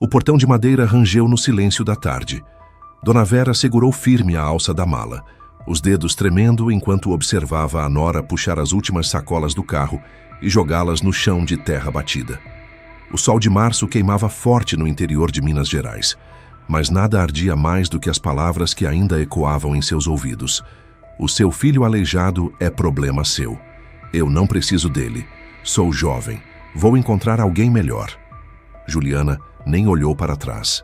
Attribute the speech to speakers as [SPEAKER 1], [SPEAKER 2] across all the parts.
[SPEAKER 1] O portão de madeira rangeu no silêncio da tarde. Dona Vera segurou firme a alça da mala, os dedos tremendo enquanto observava a nora puxar as últimas sacolas do carro e jogá-las no chão de terra batida. O sol de março queimava forte no interior de Minas Gerais, mas nada ardia mais do que as palavras que ainda ecoavam em seus ouvidos. O seu filho aleijado é problema seu. Eu não preciso dele. Sou jovem. Vou encontrar alguém melhor. Juliana nem olhou para trás.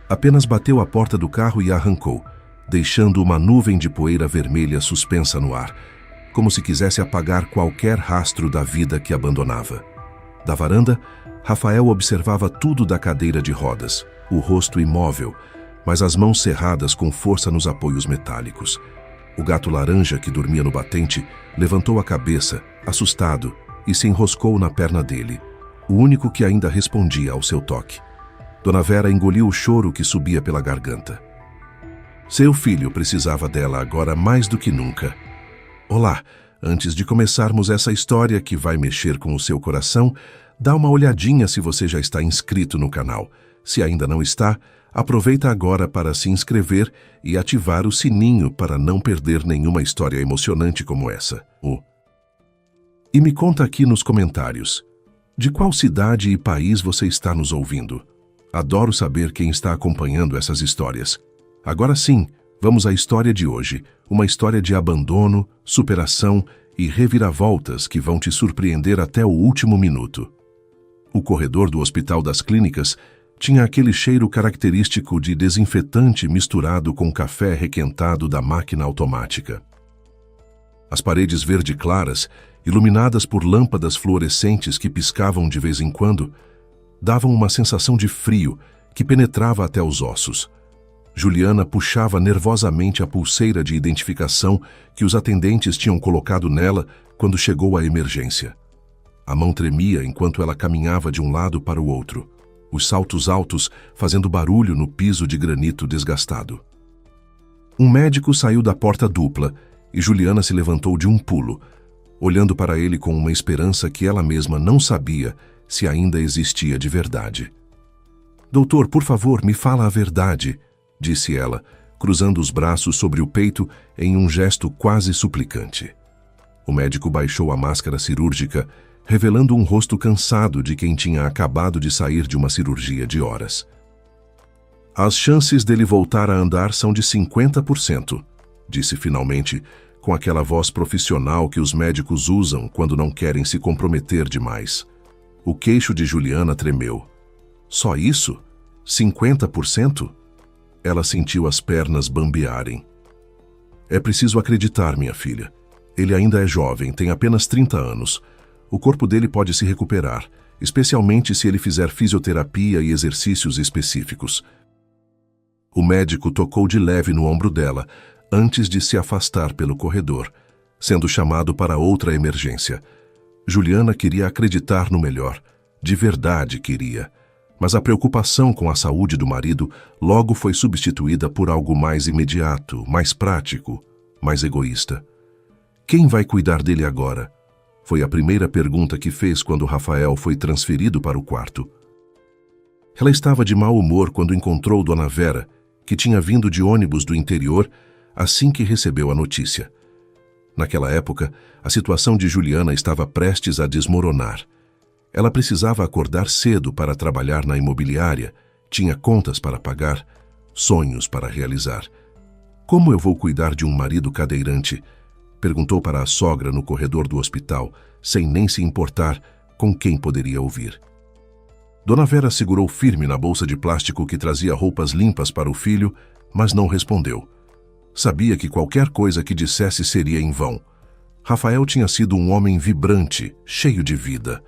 [SPEAKER 1] Apenas bateu a porta do carro e arrancou, deixando uma nuvem de poeira vermelha suspensa no ar, como se quisesse apagar qualquer rastro da vida que abandonava. Da varanda, Rafael observava tudo da cadeira de rodas, o rosto imóvel, mas as mãos cerradas com força nos apoios metálicos. O gato laranja que dormia no batente levantou a cabeça, assustado, e se enroscou na perna dele, o único que ainda respondia ao seu toque. Dona Vera engoliu o choro que subia pela garganta. Seu filho precisava dela agora mais do que nunca. Olá, antes de começarmos essa história que vai mexer com o seu coração, dá uma olhadinha se você já está inscrito no canal. Se ainda não está, aproveita agora para se inscrever e ativar o sininho para não perder nenhuma história emocionante como essa. E me conta aqui nos comentários, de qual cidade e país você está nos ouvindo? Adoro saber quem está acompanhando essas histórias. Agora sim, vamos à história de hoje, uma história de abandono, superação e reviravoltas que vão te surpreender até o último minuto. O corredor do Hospital das Clínicas tinha aquele cheiro característico de desinfetante misturado com café requentado da máquina automática. As paredes verde claras, iluminadas por lâmpadas fluorescentes que piscavam de vez em quando, davam uma sensação de frio que penetrava até os ossos. Juliana puxava nervosamente a pulseira de identificação que os atendentes tinham colocado nela quando chegou a emergência. A mão tremia enquanto ela caminhava de um lado para o outro, os saltos altos fazendo barulho no piso de granito desgastado. Um médico saiu da porta dupla e Juliana se levantou de um pulo, olhando para ele com uma esperança que ela mesma não sabia se ainda existia de verdade. Doutor, por favor, me fala a verdade, disse ela, cruzando os braços sobre o peito em um gesto quase suplicante. O médico baixou a máscara cirúrgica, revelando um rosto cansado de quem tinha acabado de sair de uma cirurgia de horas. As chances dele voltar a andar são de 50%, disse finalmente, com aquela voz profissional que os médicos usam quando não querem se comprometer demais. O queixo de Juliana tremeu. Só isso? 50%? Ela sentiu as pernas bambearem. É preciso acreditar, minha filha. Ele ainda é jovem, tem apenas 30 anos. O corpo dele pode se recuperar, especialmente se ele fizer fisioterapia e exercícios específicos. O médico tocou de leve no ombro dela, antes de se afastar pelo corredor, sendo chamado para outra emergência. Juliana queria acreditar no melhor, de verdade queria, mas a preocupação com a saúde do marido logo foi substituída por algo mais imediato, mais prático, mais egoísta. Quem vai cuidar dele agora? Foi a primeira pergunta que fez quando Rafael foi transferido para o quarto. Ela estava de mau humor quando encontrou Dona Vera, que tinha vindo de ônibus do interior assim que recebeu a notícia. Naquela época, a situação de Juliana estava prestes a desmoronar. Ela precisava acordar cedo para trabalhar na imobiliária, tinha contas para pagar, sonhos para realizar. Como eu vou cuidar de um marido cadeirante? Perguntou para a sogra no corredor do hospital, sem nem se importar com quem poderia ouvir. Dona Vera segurou firme na bolsa de plástico que trazia roupas limpas para o filho, mas não respondeu. Sabia que qualquer coisa que dissesse seria em vão. Rafael tinha sido um homem vibrante, cheio de vida.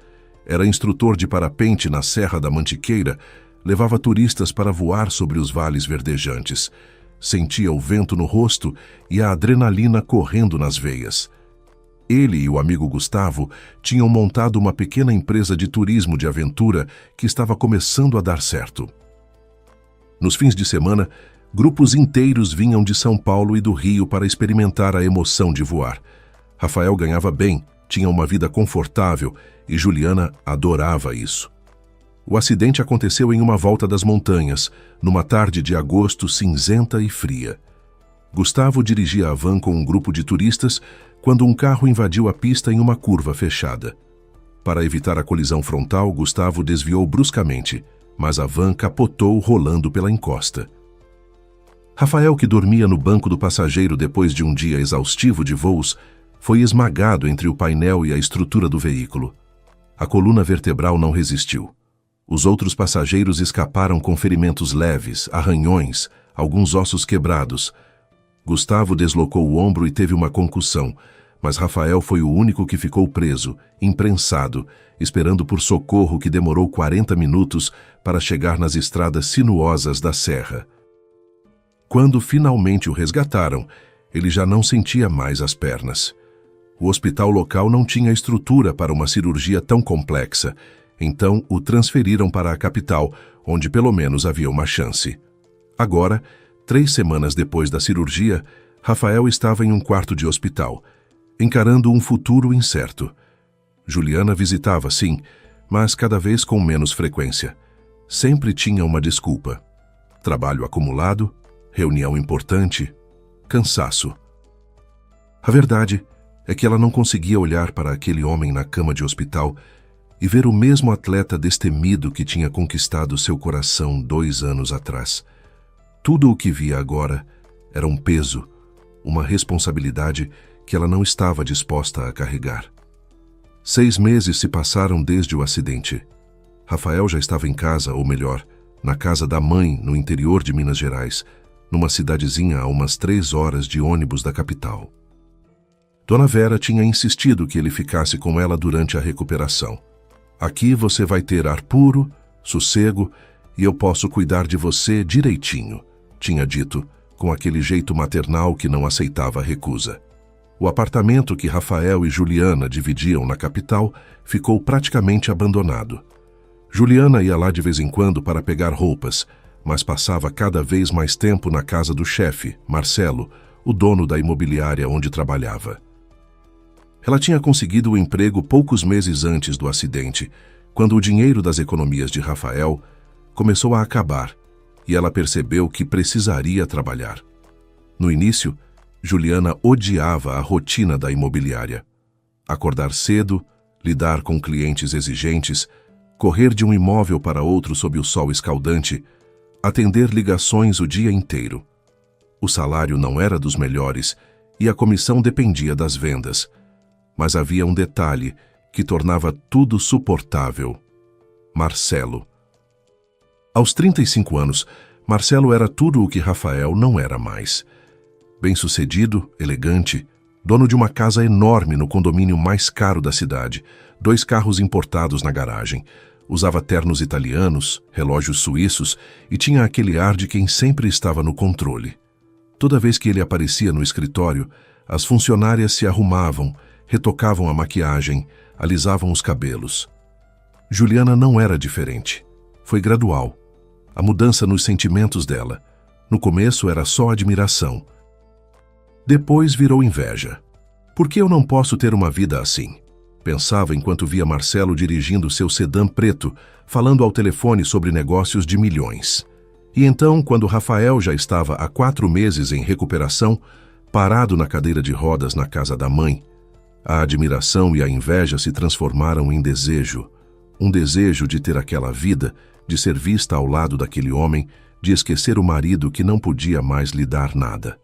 [SPEAKER 1] Era instrutor de parapente na Serra da Mantiqueira, levava turistas para voar sobre os vales verdejantes. Sentia o vento no rosto e a adrenalina correndo nas veias. Ele e o amigo Gustavo tinham montado uma pequena empresa de turismo de aventura que estava começando a dar certo. Nos fins de semana, grupos inteiros vinham de São Paulo e do Rio para experimentar a emoção de voar. Rafael ganhava bem, tinha uma vida confortável e Juliana adorava isso. O acidente aconteceu em uma volta das montanhas, numa tarde de agosto cinzenta e fria. Gustavo dirigia a van com um grupo de turistas quando um carro invadiu a pista em uma curva fechada. Para evitar a colisão frontal, Gustavo desviou bruscamente, mas a van capotou rolando pela encosta. Rafael, que dormia no banco do passageiro depois de um dia exaustivo de voos, foi esmagado entre o painel e a estrutura do veículo. A coluna vertebral não resistiu. Os outros passageiros escaparam com ferimentos leves, arranhões, alguns ossos quebrados. Gustavo deslocou o ombro e teve uma concussão, mas Rafael foi o único que ficou preso, imprensado, esperando por socorro que demorou 40 minutos para chegar nas estradas sinuosas da serra. Quando finalmente o resgataram, ele já não sentia mais as pernas. O hospital local não tinha estrutura para uma cirurgia tão complexa, então o transferiram para a capital, onde pelo menos havia uma chance. Agora, 3 semanas depois da cirurgia, Rafael estava em um quarto de hospital, encarando um futuro incerto. Juliana visitava, sim, mas cada vez com menos frequência. Sempre tinha uma desculpa. Trabalho acumulado, reunião importante, cansaço. A verdade é que ela não conseguia olhar para aquele homem na cama de hospital e ver o mesmo atleta destemido que tinha conquistado seu coração 2 anos atrás. Tudo o que via agora era um peso, uma responsabilidade que ela não estava disposta a carregar. 6 meses se passaram desde o acidente. Rafael já estava em casa, ou melhor, na casa da mãe, no interior de Minas Gerais, numa cidadezinha a umas 3 horas de ônibus da capital. Dona Vera tinha insistido que ele ficasse com ela durante a recuperação. Aqui você vai ter ar puro, sossego, e eu posso cuidar de você direitinho, tinha dito, com aquele jeito maternal que não aceitava a recusa. O apartamento que Rafael e Juliana dividiam na capital ficou praticamente abandonado. Juliana ia lá de vez em quando para pegar roupas, mas passava cada vez mais tempo na casa do chefe, Marcelo, o dono da imobiliária onde trabalhava. Ela tinha conseguido o emprego poucos meses antes do acidente, quando o dinheiro das economias de Rafael começou a acabar e ela percebeu que precisaria trabalhar. No início, Juliana odiava a rotina da imobiliária. Acordar cedo, lidar com clientes exigentes, correr de um imóvel para outro sob o sol escaldante, atender ligações o dia inteiro. O salário não era dos melhores e a comissão dependia das vendas. Mas havia um detalhe que tornava tudo suportável: Marcelo. Aos 35 anos, Marcelo era tudo o que Rafael não era mais. Bem-sucedido, elegante, dono de uma casa enorme no condomínio mais caro da cidade, 2 carros importados na garagem, usava ternos italianos, relógios suíços e tinha aquele ar de quem sempre estava no controle. Toda vez que ele aparecia no escritório, as funcionárias se arrumavam, retocavam a maquiagem, alisavam os cabelos. Juliana não era diferente. Foi gradual. A mudança nos sentimentos dela. No começo era só admiração. Depois virou inveja. Por que eu não posso ter uma vida assim? Pensava enquanto via Marcelo dirigindo seu sedã preto, falando ao telefone sobre negócios de milhões. E então, quando Rafael já estava há 4 meses em recuperação, parado na cadeira de rodas na casa da mãe, a admiração e a inveja se transformaram em desejo. Um desejo de ter aquela vida, de ser vista ao lado daquele homem, de esquecer o marido que não podia mais lhe dar nada.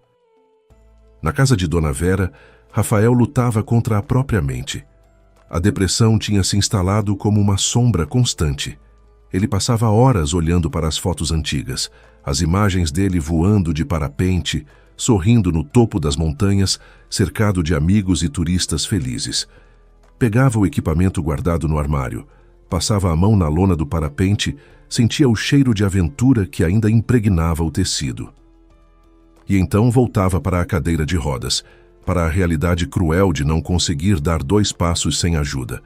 [SPEAKER 1] Na casa de Dona Vera, Rafael lutava contra a própria mente. A depressão tinha se instalado como uma sombra constante. Ele passava horas olhando para as fotos antigas, as imagens dele voando de parapente, sorrindo no topo das montanhas, cercado de amigos e turistas felizes. Pegava o equipamento guardado no armário, passava a mão na lona do parapente, sentia o cheiro de aventura que ainda impregnava o tecido. E então voltava para a cadeira de rodas, para a realidade cruel de não conseguir dar 2 passos sem ajuda.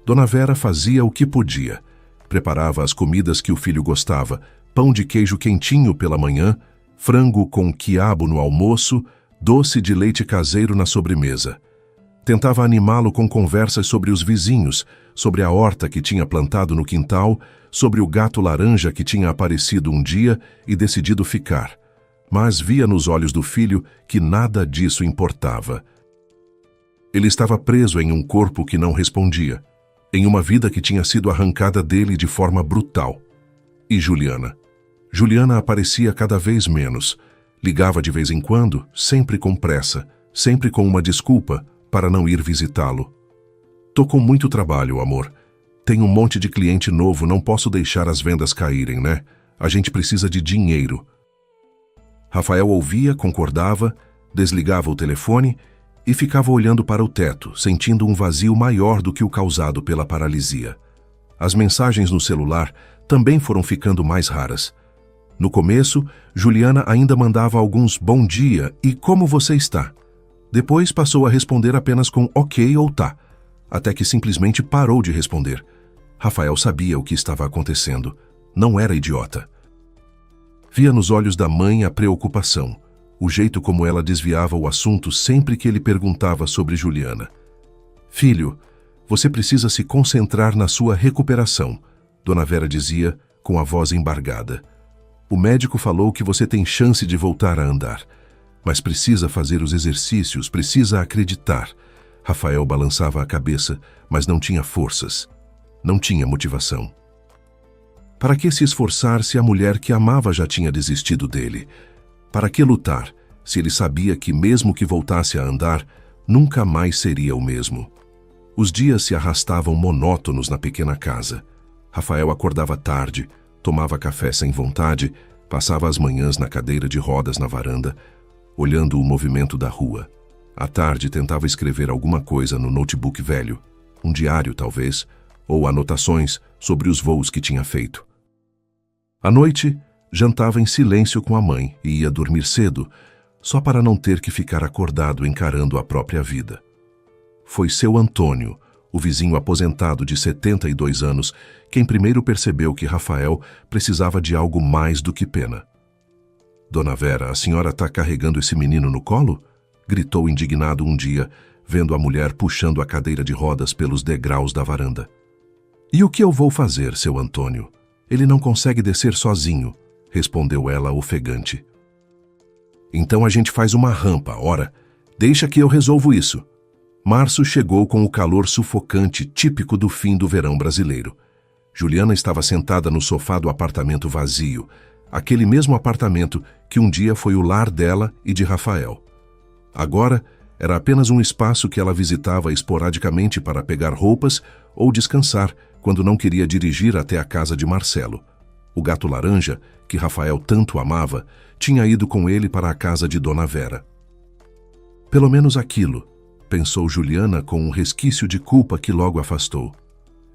[SPEAKER 1] Dona Vera fazia o que podia. Preparava as comidas que o filho gostava, pão de queijo quentinho pela manhã, frango com quiabo no almoço, doce de leite caseiro na sobremesa. Tentava animá-lo com conversas sobre os vizinhos, sobre a horta que tinha plantado no quintal, sobre o gato laranja que tinha aparecido um dia e decidido ficar, mas via nos olhos do filho que nada disso importava. Ele estava preso em um corpo que não respondia, em uma vida que tinha sido arrancada dele de forma brutal. E Juliana? Juliana aparecia cada vez menos. Ligava de vez em quando, sempre com pressa, sempre com uma desculpa para não ir visitá-lo. "Tô com muito trabalho, amor. Tenho um monte de cliente novo, não posso deixar as vendas caírem, né? A gente precisa de dinheiro." Rafael ouvia, concordava, desligava o telefone e ficava olhando para o teto, sentindo um vazio maior do que o causado pela paralisia. As mensagens no celular também foram ficando mais raras. No começo, Juliana ainda mandava alguns "bom dia" e "como você está?". Depois passou a responder apenas com "ok" ou "tá", até que simplesmente parou de responder. Rafael sabia o que estava acontecendo. Não era idiota. Via nos olhos da mãe a preocupação, o jeito como ela desviava o assunto sempre que ele perguntava sobre Juliana. "Filho, você precisa se concentrar na sua recuperação", Dona Vera dizia com a voz embargada. "O médico falou que você tem chance de voltar a andar, mas precisa fazer os exercícios, precisa acreditar." Rafael balançava a cabeça, mas não tinha forças, não tinha motivação. Para que se esforçar se a mulher que amava já tinha desistido dele? Para que lutar, se ele sabia que mesmo que voltasse a andar, nunca mais seria o mesmo? Os dias se arrastavam monótonos na pequena casa. Rafael acordava tarde, tomava café sem vontade, passava as manhãs na cadeira de rodas na varanda, olhando o movimento da rua. À tarde tentava escrever alguma coisa no notebook velho, um diário talvez, ou anotações sobre os voos que tinha feito. À noite, jantava em silêncio com a mãe e ia dormir cedo, só para não ter que ficar acordado encarando a própria vida. Foi seu Antônio, o vizinho aposentado de 72 anos, quem primeiro percebeu que Rafael precisava de algo mais do que pena. "Dona Vera, a senhora está carregando esse menino no colo?" gritou indignado um dia, vendo a mulher puxando a cadeira de rodas pelos degraus da varanda. "E o que eu vou fazer, seu Antônio? Ele não consegue descer sozinho", respondeu ela ofegante. "Então a gente faz uma rampa, ora. Deixa que eu resolvo isso." Março chegou com o calor sufocante típico do fim do verão brasileiro. Juliana estava sentada no sofá do apartamento vazio, aquele mesmo apartamento que um dia foi o lar dela e de Rafael. Agora, era apenas um espaço que ela visitava esporadicamente para pegar roupas ou descansar quando não queria dirigir até a casa de Marcelo. O gato laranja, que Rafael tanto amava, tinha ido com ele para a casa de Dona Vera. Pelo menos aquilo, pensou Juliana com um resquício de culpa que logo afastou.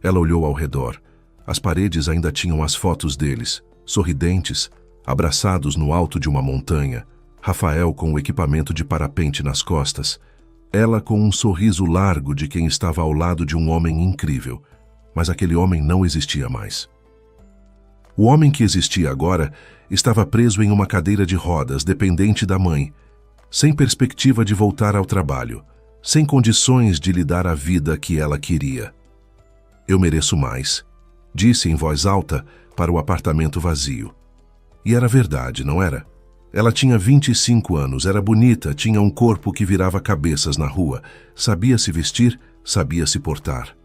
[SPEAKER 1] Ela olhou ao redor. As paredes ainda tinham as fotos deles, sorridentes, abraçados no alto de uma montanha, Rafael com o equipamento de parapente nas costas, ela com um sorriso largo de quem estava ao lado de um homem incrível, mas aquele homem não existia mais. O homem que existia agora estava preso em uma cadeira de rodas, dependente da mãe, sem perspectiva de voltar ao trabalho, sem condições de lhe dar a vida que ela queria. "Eu mereço mais", disse em voz alta para o apartamento vazio. E era verdade, não era? Ela tinha 25 anos, era bonita, tinha um corpo que virava cabeças na rua, sabia se vestir, sabia se portar.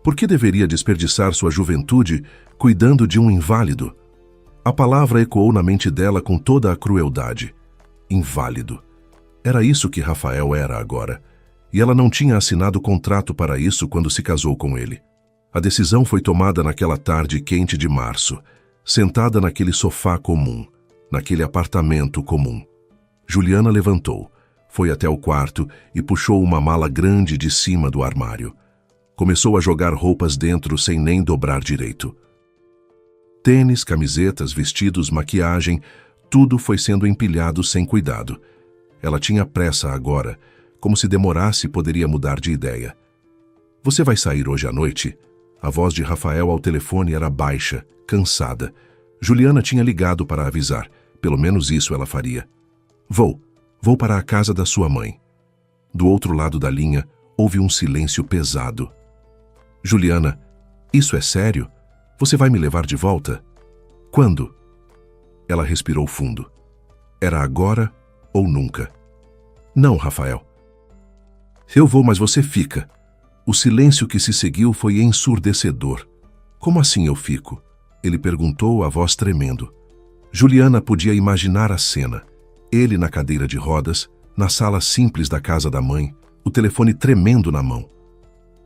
[SPEAKER 1] Por que deveria desperdiçar sua juventude cuidando de um inválido? A palavra ecoou na mente dela com toda a crueldade. Inválido. Era isso que Rafael era agora, e ela não tinha assinado contrato para isso quando se casou com ele. A decisão foi tomada naquela tarde quente de março, sentada naquele sofá comum, naquele apartamento comum. Juliana levantou, foi até o quarto e puxou uma mala grande de cima do armário. Começou a jogar roupas dentro sem nem dobrar direito. Tênis, camisetas, vestidos, maquiagem, tudo foi sendo empilhado sem cuidado. Ela tinha pressa agora, como se demorasse poderia mudar de ideia. "Você vai sair hoje à noite?" A voz de Rafael ao telefone era baixa, cansada. Juliana tinha ligado para avisar, pelo menos isso ela faria. Vou para a casa da sua mãe." Do outro lado da linha, houve um silêncio pesado. "Juliana, isso é sério?" Você vai me levar de volta? Quando? Ela respirou fundo. Era agora ou nunca. Não, Rafael. Eu vou, mas você fica. O silêncio que se seguiu foi ensurdecedor. Como assim eu fico? Ele perguntou, a voz tremendo. Juliana podia imaginar a cena. Ele na cadeira de rodas, na sala simples da casa da mãe, o telefone tremendo na mão.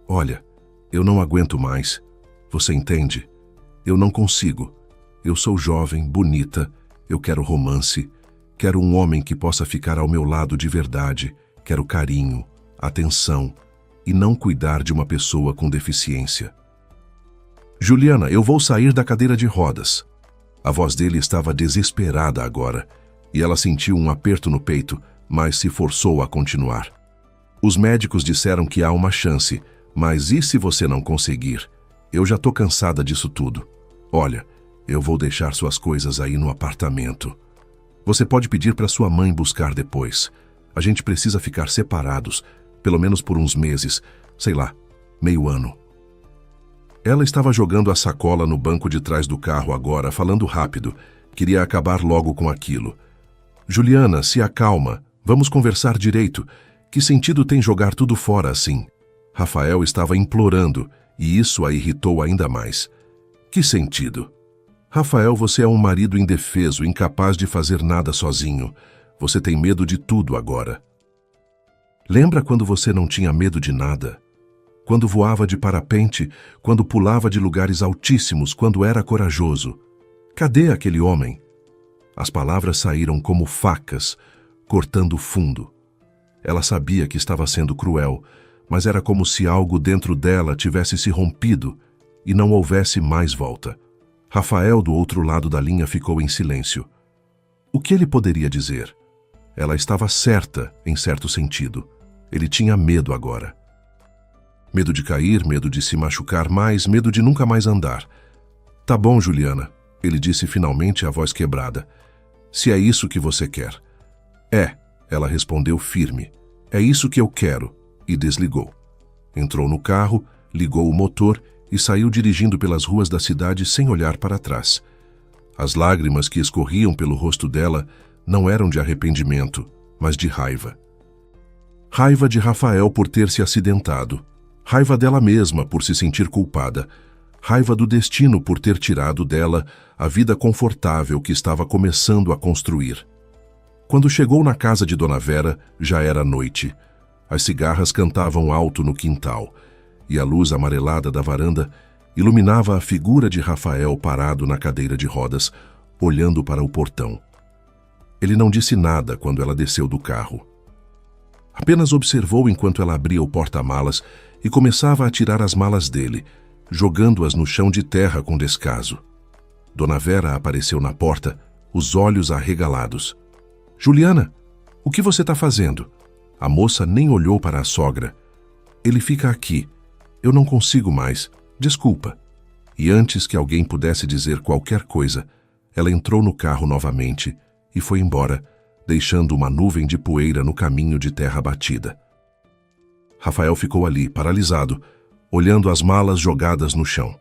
[SPEAKER 1] Olha, eu não aguento mais. Você entende? Eu não consigo. Eu sou jovem, bonita, eu quero romance, quero um homem que possa ficar ao meu lado de verdade, quero carinho, atenção e não cuidar de uma pessoa com deficiência. Juliana, eu vou sair da cadeira de rodas. A voz dele estava desesperada agora, e ela sentiu um aperto no peito, mas se forçou a continuar. Os médicos disseram que há uma chance, mas e se você não conseguir? Eu já tô cansada disso tudo. Olha, eu vou deixar suas coisas aí no apartamento. Você pode pedir para sua mãe buscar depois. A gente precisa ficar separados, pelo menos por uns meses, sei lá, meio ano. Ela estava jogando a sacola no banco de trás do carro agora, falando rápido. Queria acabar logo com aquilo. Juliana, se acalma. Vamos conversar direito. Que sentido tem jogar tudo fora assim? Rafael estava implorando, e isso a irritou ainda mais. Que sentido? Rafael, você é um marido indefeso, incapaz de fazer nada sozinho. Você tem medo de tudo agora. Lembra quando você não tinha medo de nada? Quando voava de parapente, quando pulava de lugares altíssimos, quando era corajoso. Cadê aquele homem? As palavras saíram como facas, cortando fundo. Ela sabia que estava sendo cruel, mas era como se algo dentro dela tivesse se rompido e não houvesse mais volta. Rafael, do outro lado da linha, ficou em silêncio. O que ele poderia dizer? Ela estava certa, em certo sentido. Ele tinha medo agora. Medo de cair, medo de se machucar mais, medo de nunca mais andar. Tá bom, Juliana, ele disse finalmente, a voz quebrada. Se é isso que você quer. É, ela respondeu firme. É isso que eu quero. E desligou. Entrou no carro, ligou o motor e saiu dirigindo pelas ruas da cidade sem olhar para trás. As lágrimas que escorriam pelo rosto dela não eram de arrependimento, mas de raiva. Raiva de Rafael por ter se acidentado. Raiva dela mesma por se sentir culpada. Raiva do destino por ter tirado dela a vida confortável que estava começando a construir. Quando chegou na casa de Dona Vera, já era noite. As cigarras cantavam alto no quintal, e a luz amarelada da varanda iluminava a figura de Rafael parado na cadeira de rodas, olhando para o portão. Ele não disse nada quando ela desceu do carro. Apenas observou enquanto ela abria o porta-malas e começava a tirar as malas dele, jogando-as no chão de terra com descaso. Dona Vera apareceu na porta, os olhos arregalados. Juliana, o que você está fazendo? A moça nem olhou para a sogra. Ele fica aqui. Eu não consigo mais. Desculpa. E antes que alguém pudesse dizer qualquer coisa, ela entrou no carro novamente e foi embora, deixando uma nuvem de poeira no caminho de terra batida. Rafael ficou ali, paralisado, olhando as malas jogadas no chão.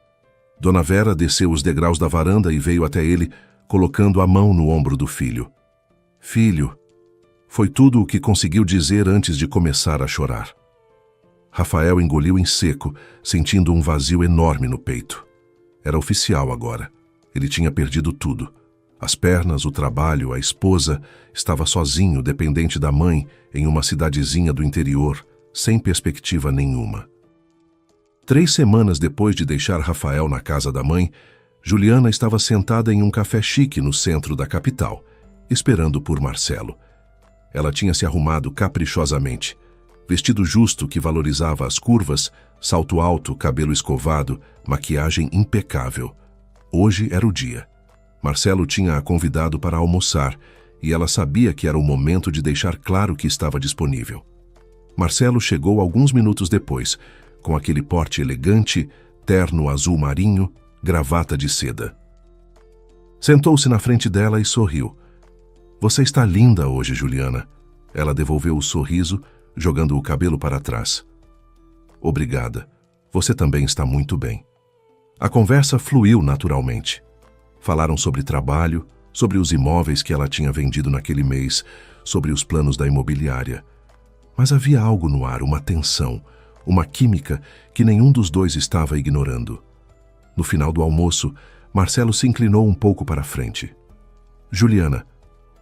[SPEAKER 1] Dona Vera desceu os degraus da varanda e veio até ele, colocando a mão no ombro do filho. Filho, foi tudo o que conseguiu dizer antes de começar a chorar. Rafael engoliu em seco, sentindo um vazio enorme no peito. Era oficial agora. Ele tinha perdido tudo. As pernas, o trabalho, a esposa. Estava sozinho, dependente da mãe, em uma cidadezinha do interior, sem perspectiva nenhuma. 3 semanas depois de deixar Rafael na casa da mãe, Juliana estava sentada em um café chique no centro da capital, esperando por Marcelo. Ela tinha se arrumado caprichosamente. Vestido justo que valorizava as curvas, salto alto, cabelo escovado, maquiagem impecável. Hoje era o dia. Marcelo tinha a convidado para almoçar e ela sabia que era o momento de deixar claro que estava disponível. Marcelo chegou alguns minutos depois, com aquele porte elegante, terno azul marinho, gravata de seda. Sentou-se na frente dela e sorriu. Você está linda hoje, Juliana. Ela devolveu o sorriso, jogando o cabelo para trás. Obrigada. Você também está muito bem. A conversa fluiu naturalmente. Falaram sobre trabalho, sobre os imóveis que ela tinha vendido naquele mês, sobre os planos da imobiliária. Mas havia algo no ar, uma tensão, uma química que nenhum dos dois estava ignorando. No final do almoço, Marcelo se inclinou um pouco para a frente. Juliana,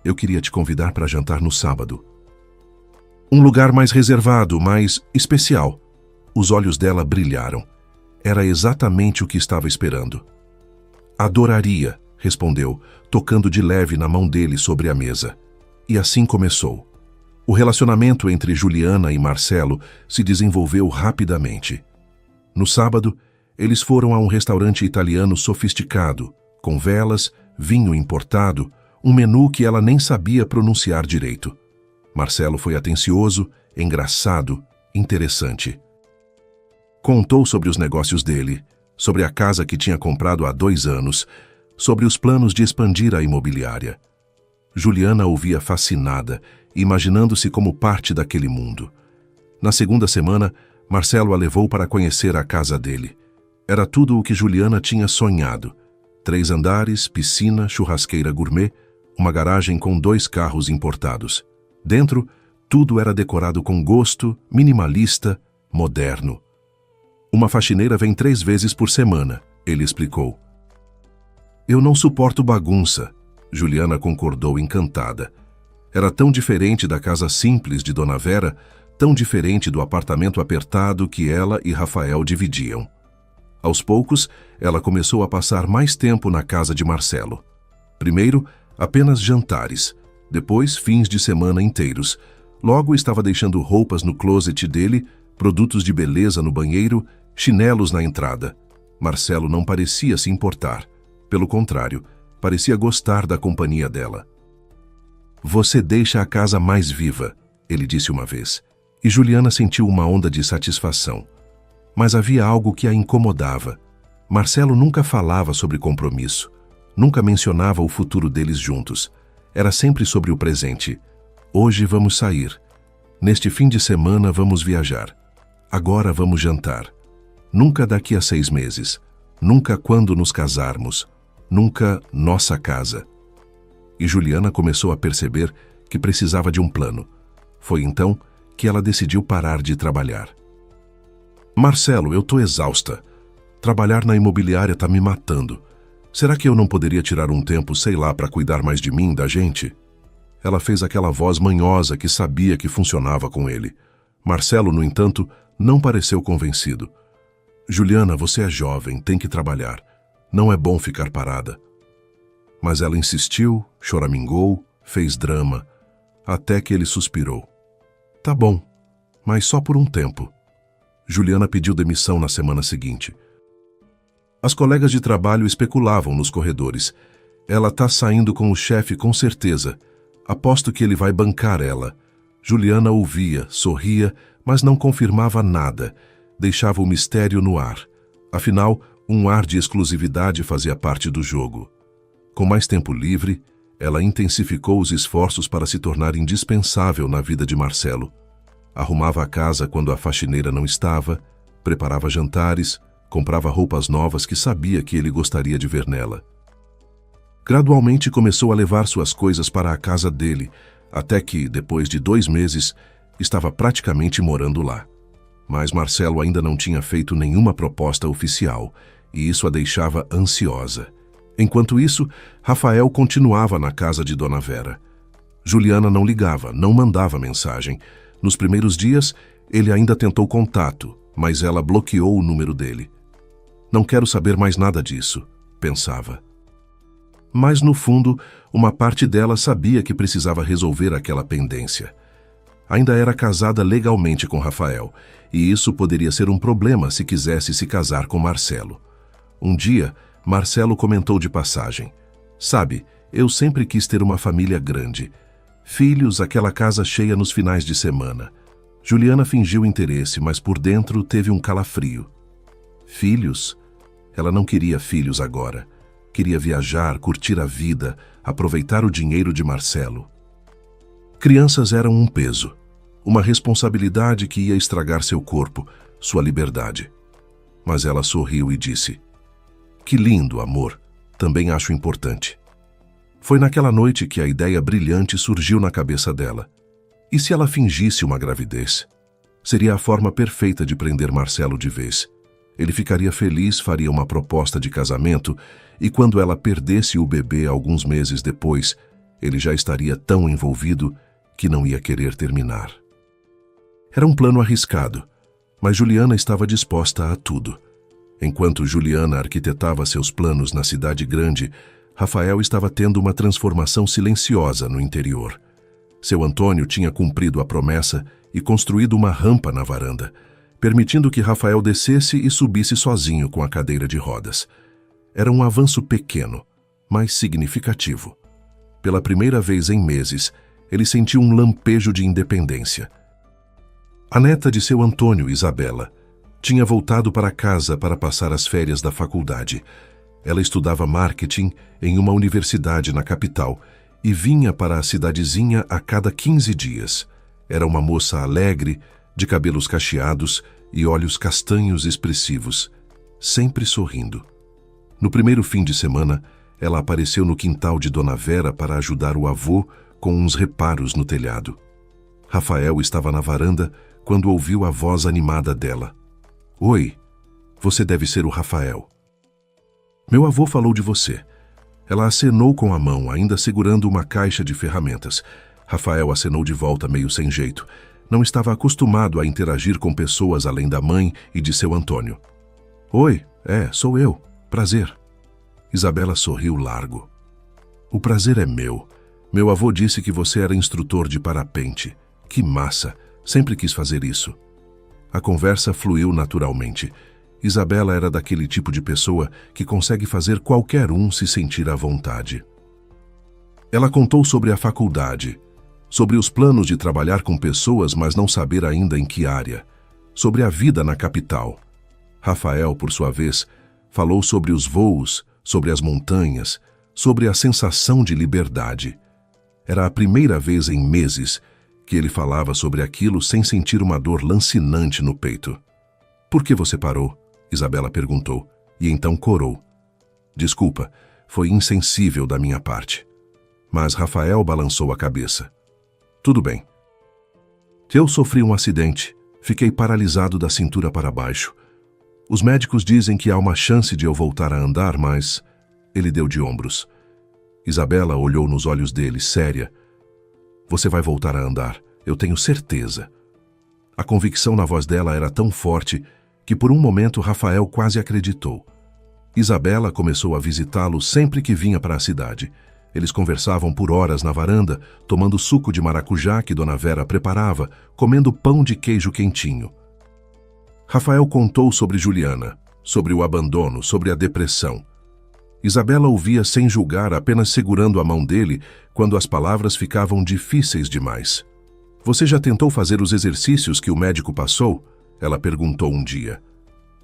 [SPEAKER 1] eu queria te convidar para jantar no sábado. Um lugar mais reservado, mais especial. Os olhos dela brilharam. Era exatamente o que estava esperando. Adoraria, respondeu, tocando de leve na mão dele sobre a mesa. E assim começou. O relacionamento entre Juliana e Marcelo se desenvolveu rapidamente. No sábado, eles foram a um restaurante italiano sofisticado, com velas, vinho importado, um menu que ela nem sabia pronunciar direito. Marcelo foi atencioso, engraçado, interessante. Contou sobre os negócios dele, sobre a casa que tinha comprado há 2 anos, sobre os planos de expandir a imobiliária. Juliana ouvia fascinada, imaginando-se como parte daquele mundo. Na segunda semana, Marcelo a levou para conhecer a casa dele. Era tudo o que Juliana tinha sonhado. 3 andares, piscina, churrasqueira gourmet, uma garagem com 2 carros importados. Dentro, tudo era decorado com gosto, minimalista, moderno. Uma faxineira vem 3 vezes por semana, ele explicou. Eu não suporto bagunça, Juliana concordou encantada. Era tão diferente da casa simples de Dona Vera, tão diferente do apartamento apertado que ela e Rafael dividiam. Aos poucos, ela começou a passar mais tempo na casa de Marcelo. Primeiro, apenas jantares, depois fins de semana inteiros. Logo estava deixando roupas no closet dele, produtos de beleza no banheiro, chinelos na entrada. Marcelo não parecia se importar. Pelo contrário, parecia gostar da companhia dela. Você deixa a casa mais viva, ele disse uma vez. E Juliana sentiu uma onda de satisfação. Mas havia algo que a incomodava. Marcelo nunca falava sobre compromisso. Nunca mencionava o futuro deles juntos. Era sempre sobre o presente. Hoje vamos sair. Neste fim de semana vamos viajar. Agora vamos jantar. Nunca daqui a 6 meses. Nunca quando nos casarmos. Nunca nossa casa. E Juliana começou a perceber que precisava de um plano. Foi então que ela decidiu parar de trabalhar. Marcelo, eu tô exausta. Trabalhar na imobiliária tá me matando. Será que eu não poderia tirar um tempo, sei lá, para cuidar mais de mim, da gente? Ela fez aquela voz manhosa que sabia que funcionava com ele. Marcelo, no entanto, não pareceu convencido. Juliana, você é jovem, tem que trabalhar. Não é bom ficar parada. Mas ela insistiu, choramingou, fez drama, até que ele suspirou. Tá bom, mas só por um tempo. Juliana pediu demissão na semana seguinte. As colegas de trabalho especulavam nos corredores. Ela tá saindo com o chefe com certeza. Aposto que ele vai bancar ela. Juliana ouvia, sorria, mas não confirmava nada. Deixava o mistério no ar. Afinal, um ar de exclusividade fazia parte do jogo. Com mais tempo livre, ela intensificou os esforços para se tornar indispensável na vida de Marcelo. Arrumava a casa quando a faxineira não estava, preparava jantares, comprava roupas novas que sabia que ele gostaria de ver nela. Gradualmente começou a levar suas coisas para a casa dele, até que, depois de 2 meses, estava praticamente morando lá. Mas Marcelo ainda não tinha feito nenhuma proposta oficial, e isso a deixava ansiosa. Enquanto isso, Rafael continuava na casa de Dona Vera. Juliana não ligava, não mandava mensagem. Nos primeiros dias, ele ainda tentou contato, mas ela bloqueou o número dele. Não quero saber mais nada disso, pensava. Mas, no fundo, uma parte dela sabia que precisava resolver aquela pendência. Ainda era casada legalmente com Rafael, e isso poderia ser um problema se quisesse se casar com Marcelo. Um dia, Marcelo comentou de passagem. Sabe, eu sempre quis ter uma família grande. Filhos, aquela casa cheia nos finais de semana. Juliana fingiu interesse, mas por dentro teve um calafrio. Filhos? Ela não queria filhos agora. Queria viajar, curtir a vida, aproveitar o dinheiro de Marcelo. Crianças eram um peso, uma responsabilidade que ia estragar seu corpo, sua liberdade. Mas ela sorriu e disse, Que lindo, amor. Também acho importante. Foi naquela noite que a ideia brilhante surgiu na cabeça dela. E se ela fingisse uma gravidez? Seria a forma perfeita de prender Marcelo de vez. Ele ficaria feliz, faria uma proposta de casamento, e quando ela perdesse o bebê alguns meses depois, ele já estaria tão envolvido que não ia querer terminar. Era um plano arriscado, mas Juliana estava disposta a tudo. Enquanto Juliana arquitetava seus planos na cidade grande, Rafael estava tendo uma transformação silenciosa no interior. Seu Antônio tinha cumprido a promessa e construído uma rampa na varanda, permitindo que Rafael descesse e subisse sozinho com a cadeira de rodas. Era um avanço pequeno, mas significativo. Pela primeira vez em meses, ele sentiu um lampejo de independência. A neta de seu Antônio, Isabela, tinha voltado para casa para passar as férias da faculdade. Ela estudava marketing em uma universidade na capital e vinha para a cidadezinha a cada 15 dias. Era uma moça alegre, de cabelos cacheados e olhos castanhos expressivos, sempre sorrindo. No primeiro fim de semana, ela apareceu no quintal de Dona Vera para ajudar o avô com uns reparos no telhado. Rafael estava na varanda quando ouviu a voz animada dela. Oi, você deve ser o Rafael. Meu avô falou de você. Ela acenou com a mão, ainda segurando uma caixa de ferramentas. Rafael acenou de volta meio sem jeito. Não estava acostumado a interagir com pessoas além da mãe e de seu Antônio. Oi, sou eu. Prazer. Isabela sorriu largo. O prazer é meu. Meu avô disse que você era instrutor de parapente. Que massa! Sempre quis fazer isso. A conversa fluiu naturalmente. Isabela era daquele tipo de pessoa que consegue fazer qualquer um se sentir à vontade. Ela contou sobre a faculdade, sobre os planos de trabalhar com pessoas, mas não saber ainda em que área, sobre a vida na capital. Rafael, por sua vez, falou sobre os voos, sobre as montanhas, sobre a sensação de liberdade. Era a primeira vez em meses que ele falava sobre aquilo sem sentir uma dor lancinante no peito. Por que você parou? Isabela perguntou, e então corou. Desculpa, foi insensível da minha parte. Mas Rafael balançou a cabeça. Tudo bem. Eu sofri um acidente, fiquei paralisado da cintura para baixo. Os médicos dizem que há uma chance de eu voltar a andar, mas... Ele deu de ombros. Isabela olhou nos olhos dele, séria. Você vai voltar a andar, eu tenho certeza. A convicção na voz dela era tão forte que por um momento Rafael quase acreditou. Isabela começou a visitá-lo sempre que vinha para a cidade. Eles conversavam por horas na varanda, tomando suco de maracujá que Dona Vera preparava, comendo pão de queijo quentinho. Rafael contou sobre Juliana, sobre o abandono, sobre a depressão. Isabela ouvia sem julgar, apenas segurando a mão dele quando as palavras ficavam difíceis demais. Você já tentou fazer os exercícios que o médico passou? Ela perguntou um dia.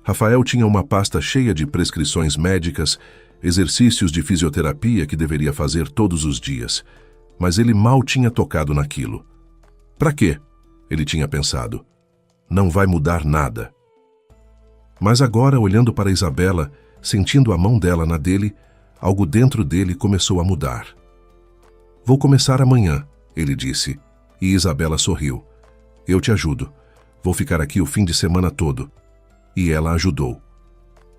[SPEAKER 1] Rafael tinha uma pasta cheia de prescrições médicas, exercícios de fisioterapia que deveria fazer todos os dias, mas ele mal tinha tocado naquilo. Para quê? Ele tinha pensado. Não vai mudar nada. Mas agora, olhando para Isabela, sentindo a mão dela na dele, algo dentro dele começou a mudar. Vou começar amanhã, ele disse, e Isabela sorriu. Eu te ajudo. Vou ficar aqui o fim de semana todo. E ela ajudou.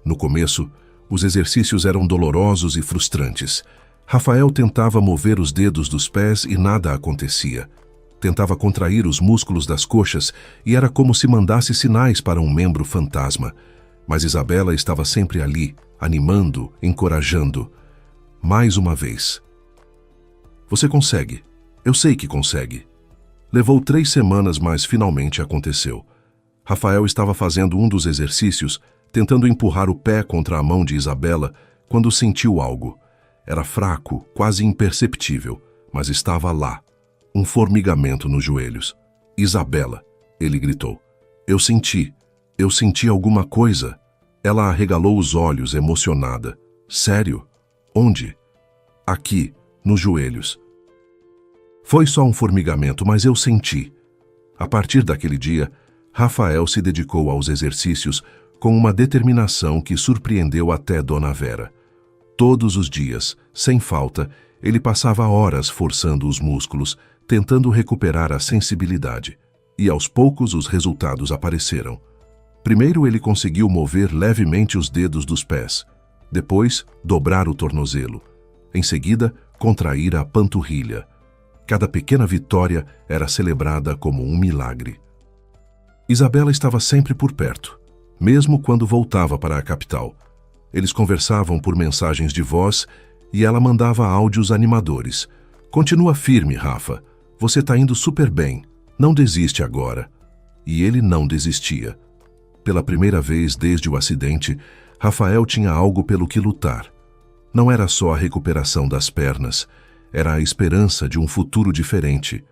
[SPEAKER 1] No começo, os exercícios eram dolorosos e frustrantes. Rafael tentava mover os dedos dos pés e nada acontecia. Tentava contrair os músculos das coxas e era como se mandasse sinais para um membro fantasma. Mas Isabela estava sempre ali, animando, encorajando. Mais uma vez. Você consegue. Eu sei que consegue. Levou 3 semanas, mas finalmente aconteceu. Rafael estava fazendo um dos exercícios, tentando empurrar o pé contra a mão de Isabela, quando sentiu algo. Era fraco, quase imperceptível, mas estava lá. Um formigamento nos joelhos. Isabela, ele gritou. Eu senti alguma coisa. Ela arregalou os olhos, emocionada. Sério? Onde? Aqui, nos joelhos. Foi só um formigamento, mas eu senti. A partir daquele dia, Rafael se dedicou aos exercícios com uma determinação que surpreendeu até Dona Vera. Todos os dias, sem falta, ele passava horas forçando os músculos, tentando recuperar a sensibilidade. E aos poucos os resultados apareceram. Primeiro ele conseguiu mover levemente os dedos dos pés. Depois, dobrar o tornozelo. Em seguida, contrair a panturrilha. Cada pequena vitória era celebrada como um milagre. Isabela estava sempre por perto, mesmo quando voltava para a capital. Eles conversavam por mensagens de voz e ela mandava áudios animadores. "Continua firme, Rafa. Você está indo super bem. Não desiste agora." E ele não desistia. Pela primeira vez desde o acidente, Rafael tinha algo pelo que lutar. Não era só a recuperação das pernas, era a esperança de um futuro diferente.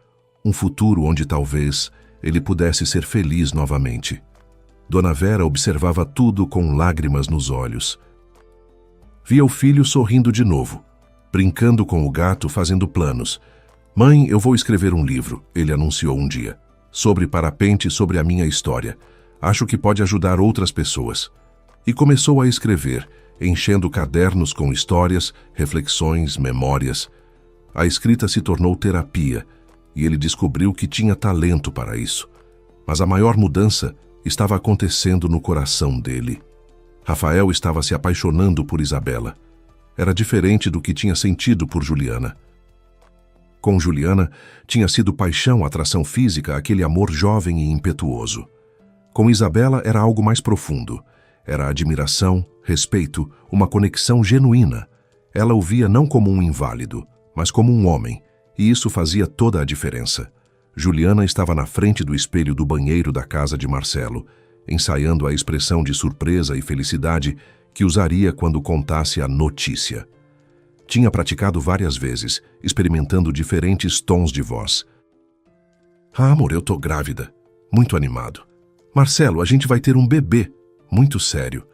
[SPEAKER 1] Um futuro onde talvez ele pudesse ser feliz novamente. Dona Vera observava tudo com lágrimas nos olhos. Via o filho sorrindo de novo, brincando com o gato, fazendo planos. "Mãe, eu vou escrever um livro", ele anunciou um dia. "Sobre parapente, sobre a minha história. Acho que pode ajudar outras pessoas." E começou a escrever, enchendo cadernos com histórias, reflexões, memórias. A escrita se tornou terapia, e ele descobriu que tinha talento para isso. Mas a maior mudança estava acontecendo no coração dele. Rafael estava se apaixonando por Isabela. Era diferente do que tinha sentido por Juliana. Com Juliana, tinha sido paixão, atração física, aquele amor jovem e impetuoso. Com Isabela era algo mais profundo. Era admiração, respeito, uma conexão genuína. Ela o via não como um inválido, mas como um homem, e isso fazia toda a diferença. Juliana estava na frente do espelho do banheiro da casa de Marcelo, ensaiando a expressão de surpresa e felicidade que usaria quando contasse a notícia. Tinha praticado várias vezes, experimentando diferentes tons de voz. "Ah, amor, eu tô grávida." Muito animado. "Marcelo, a gente vai ter um bebê." Muito sério.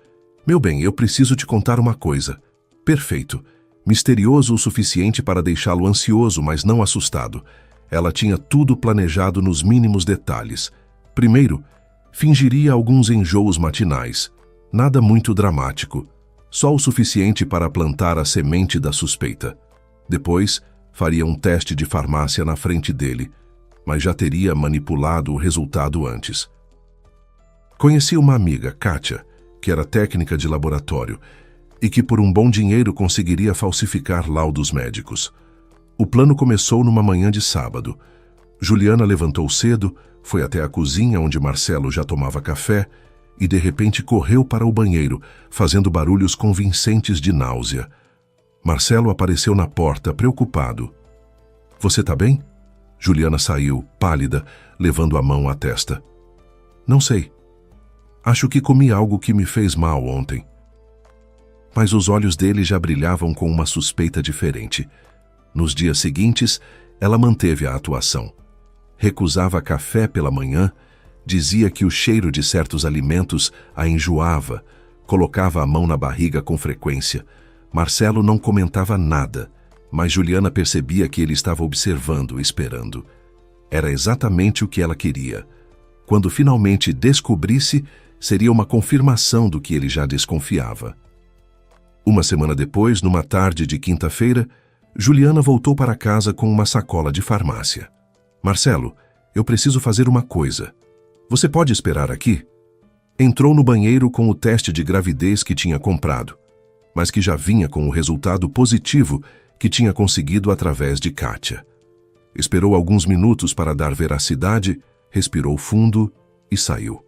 [SPEAKER 1] "Meu bem, eu preciso te contar uma coisa." Perfeito. Misterioso o suficiente para deixá-lo ansioso, mas não assustado. Ela tinha tudo planejado nos mínimos detalhes. Primeiro, fingiria alguns enjoos matinais. Nada muito dramático. Só o suficiente para plantar a semente da suspeita. Depois, faria um teste de farmácia na frente dele, mas já teria manipulado o resultado antes. Conheci uma amiga, Kátia, que era técnica de laboratório e que por um bom dinheiro conseguiria falsificar laudos médicos. O plano começou numa manhã de sábado. Juliana levantou cedo, foi até a cozinha onde Marcelo já tomava café e de repente correu para o banheiro, fazendo barulhos convincentes de náusea. Marcelo apareceu na porta, preocupado. "Você tá bem?" Juliana saiu, pálida, levando a mão à testa. "Não sei. Acho que comi algo que me fez mal ontem." Mas os olhos dele já brilhavam com uma suspeita diferente. Nos dias seguintes, ela manteve a atuação. Recusava café pela manhã, dizia que o cheiro de certos alimentos a enjoava, colocava a mão na barriga com frequência. Marcelo não comentava nada, mas Juliana percebia que ele estava observando, esperando. Era exatamente o que ela queria. Quando finalmente descobrisse, seria uma confirmação do que ele já desconfiava. Uma semana depois, numa tarde de quinta-feira, Juliana voltou para casa com uma sacola de farmácia. "Marcelo, eu preciso fazer uma coisa. Você pode esperar aqui?" Entrou no banheiro com o teste de gravidez que tinha comprado, mas que já vinha com o resultado positivo que tinha conseguido através de Kátia. Esperou alguns minutos para dar veracidade, respirou fundo e saiu.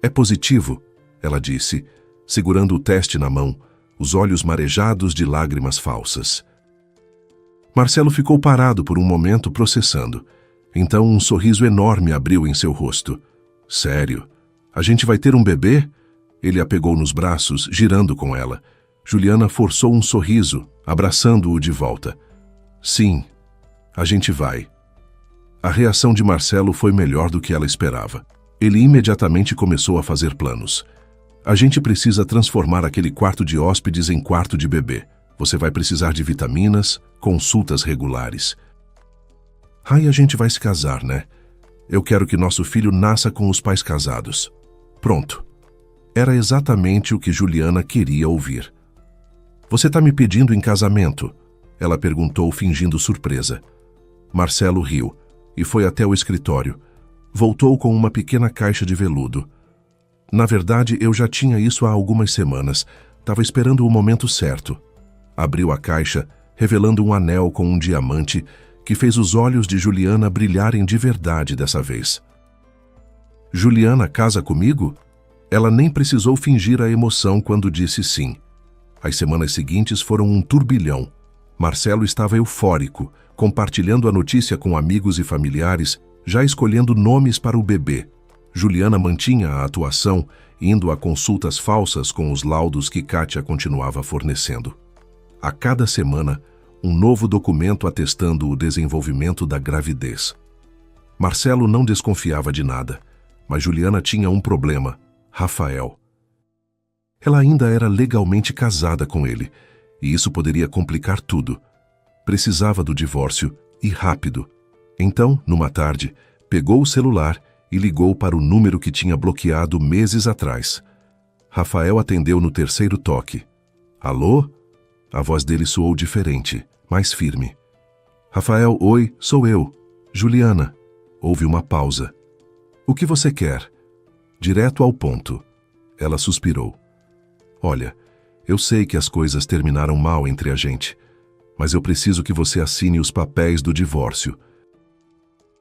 [SPEAKER 1] "É positivo", ela disse, segurando o teste na mão, os olhos marejados de lágrimas falsas. Marcelo ficou parado por um momento processando. Então um sorriso enorme abriu em seu rosto. "Sério? A gente vai ter um bebê?" Ele a pegou nos braços, girando com ela. Juliana forçou um sorriso, abraçando-o de volta. "Sim, a gente vai." A reação de Marcelo foi melhor do que ela esperava. Ele imediatamente começou a fazer planos. "A gente precisa transformar aquele quarto de hóspedes em quarto de bebê. Você vai precisar de vitaminas, consultas regulares." "Ai, a gente vai se casar, né? Eu quero que nosso filho nasça com os pais casados." "Pronto." Era exatamente o que Juliana queria ouvir. Você está me pedindo em casamento? Ela perguntou, fingindo surpresa. Marcelo riu e foi até o escritório. Voltou com uma pequena caixa de veludo. Na verdade, eu já tinha isso há algumas semanas. Estava esperando o momento certo. Abriu a caixa, revelando um anel com um diamante que fez os olhos de Juliana brilharem de verdade dessa vez. Juliana casa comigo? Ela nem precisou fingir a emoção quando disse sim. As semanas seguintes foram um turbilhão. Marcelo estava eufórico, compartilhando a notícia com amigos e familiares, já escolhendo nomes para o bebê. Juliana mantinha a atuação, indo a consultas falsas com os laudos que Kátia continuava fornecendo. A cada semana, um novo documento atestando o desenvolvimento da gravidez. Marcelo não desconfiava de nada, mas Juliana tinha um problema: Rafael. Ela ainda era legalmente casada com ele, e isso poderia complicar tudo. Precisava do divórcio, e rápido. Então, numa tarde, pegou o celular e ligou para o número que tinha bloqueado meses atrás. Rafael atendeu no terceiro toque. Alô? A voz dele soou diferente, mais firme. Rafael, oi, sou eu. Juliana. Houve uma pausa. O que você quer? Direto ao ponto. Ela suspirou. Olha, eu sei que as coisas terminaram mal entre a gente, mas eu preciso que você assine os papéis do divórcio.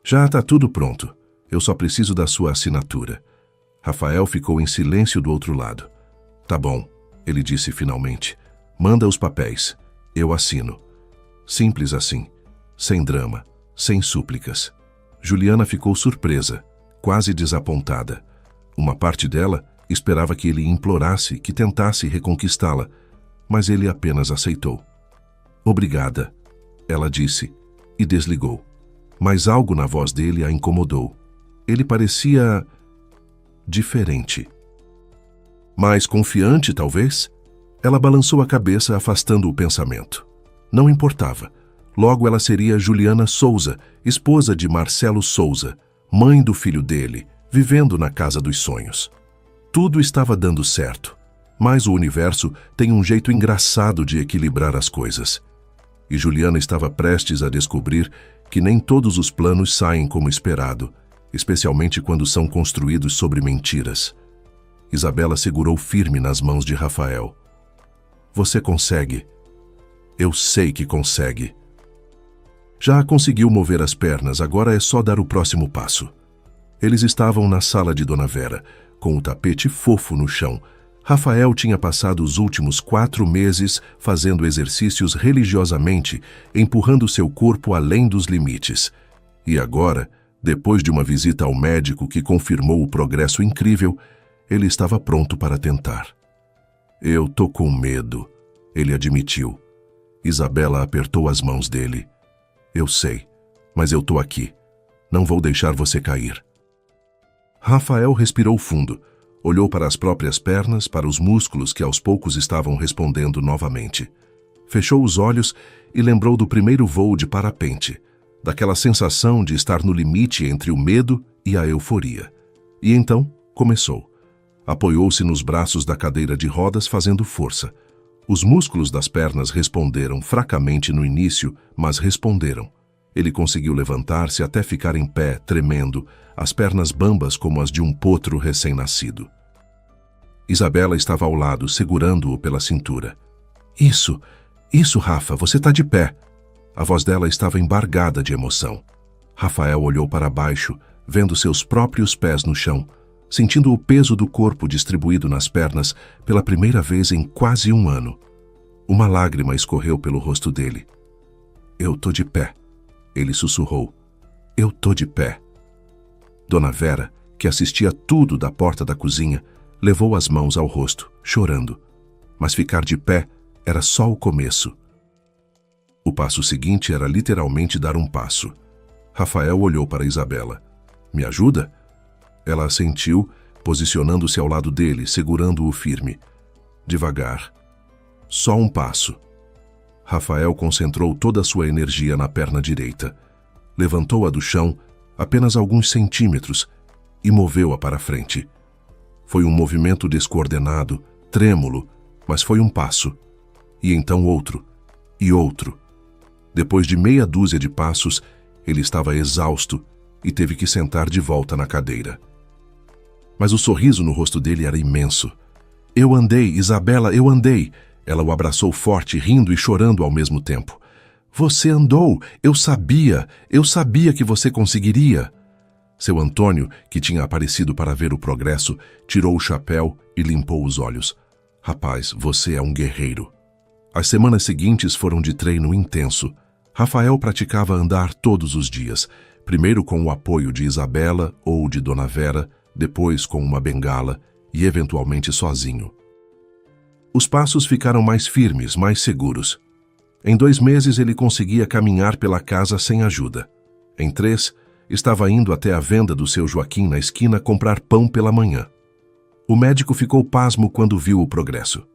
[SPEAKER 1] Já está tudo pronto. Eu só preciso da sua assinatura. Rafael ficou em silêncio do outro lado. Tá bom, ele disse finalmente. Manda os papéis. Eu assino. Simples assim. Sem drama. Sem súplicas. Juliana ficou surpresa, quase desapontada. Uma parte dela esperava que ele implorasse, que tentasse reconquistá-la, mas ele apenas aceitou. Obrigada, ela disse, e desligou. Mas algo na voz dele a incomodou. Ele parecia diferente. Mais confiante, talvez? Ela balançou a cabeça, afastando o pensamento. Não importava. Logo ela seria Juliana Souza, esposa de Marcelo Souza, mãe do filho dele, vivendo na casa dos sonhos. Tudo estava dando certo, mas o universo tem um jeito engraçado de equilibrar as coisas. E Juliana estava prestes a descobrir que nem todos os planos saem como esperado, especialmente quando são construídos sobre mentiras. Isabela segurou firme nas mãos de Rafael. Você consegue. Eu sei que consegue. Já conseguiu mover as pernas, agora é só dar o próximo passo. Eles estavam na sala de Dona Vera, com o tapete fofo no chão. Rafael tinha passado os últimos 4 meses fazendo exercícios religiosamente, empurrando seu corpo além dos limites. E agora, depois de uma visita ao médico que confirmou o progresso incrível, ele estava pronto para tentar. Eu tô com medo, ele admitiu. Isabela apertou as mãos dele. Eu sei, mas eu tô aqui. Não vou deixar você cair. Rafael respirou fundo, olhou para as próprias pernas, para os músculos que aos poucos estavam respondendo novamente. Fechou os olhos e lembrou do primeiro voo de parapente, daquela sensação de estar no limite entre o medo e a euforia. E então começou. Apoiou-se nos braços da cadeira de rodas fazendo força. Os músculos das pernas responderam fracamente no início, mas responderam. Ele conseguiu levantar-se até ficar em pé, tremendo, as pernas bambas como as de um potro recém-nascido. Isabela estava ao lado, segurando-o pela cintura. Isso, Rafa, você está de pé. A voz dela estava embargada de emoção. Rafael olhou para baixo, vendo seus próprios pés no chão, sentindo o peso do corpo distribuído nas pernas pela primeira vez em quase 1 ano. Uma lágrima escorreu pelo rosto dele. Eu tô de pé, ele sussurrou. Eu tô de pé. Dona Vera, que assistia tudo da porta da cozinha, levou as mãos ao rosto, chorando. Mas ficar de pé era só o começo. O passo seguinte era literalmente dar um passo. Rafael olhou para Isabela. Me ajuda? Ela assentiu, posicionando-se ao lado dele, segurando-o firme. Devagar. Só um passo. Rafael concentrou toda a sua energia na perna direita. Levantou-a do chão, apenas alguns centímetros, e moveu-a para frente. Foi um movimento descoordenado, trêmulo, mas foi um passo. E então outro, e outro. Depois de meia dúzia de passos, ele estava exausto e teve que sentar de volta na cadeira. Mas o sorriso no rosto dele era imenso. Eu andei, Isabela, eu andei. Ela o abraçou forte, rindo e chorando ao mesmo tempo. Você andou, eu sabia que você conseguiria. Seu Antônio, que tinha aparecido para ver o progresso, tirou o chapéu e limpou os olhos. Rapaz, você é um guerreiro. As semanas seguintes foram de treino intenso. Rafael praticava andar todos os dias, primeiro com o apoio de Isabela ou de Dona Vera, depois com uma bengala e eventualmente sozinho. Os passos ficaram mais firmes, mais seguros. Em 2 meses ele conseguia caminhar pela casa sem ajuda. Em 3, estava indo até a venda do seu Joaquim na esquina comprar pão pela manhã. O médico ficou pasmo quando viu o progresso.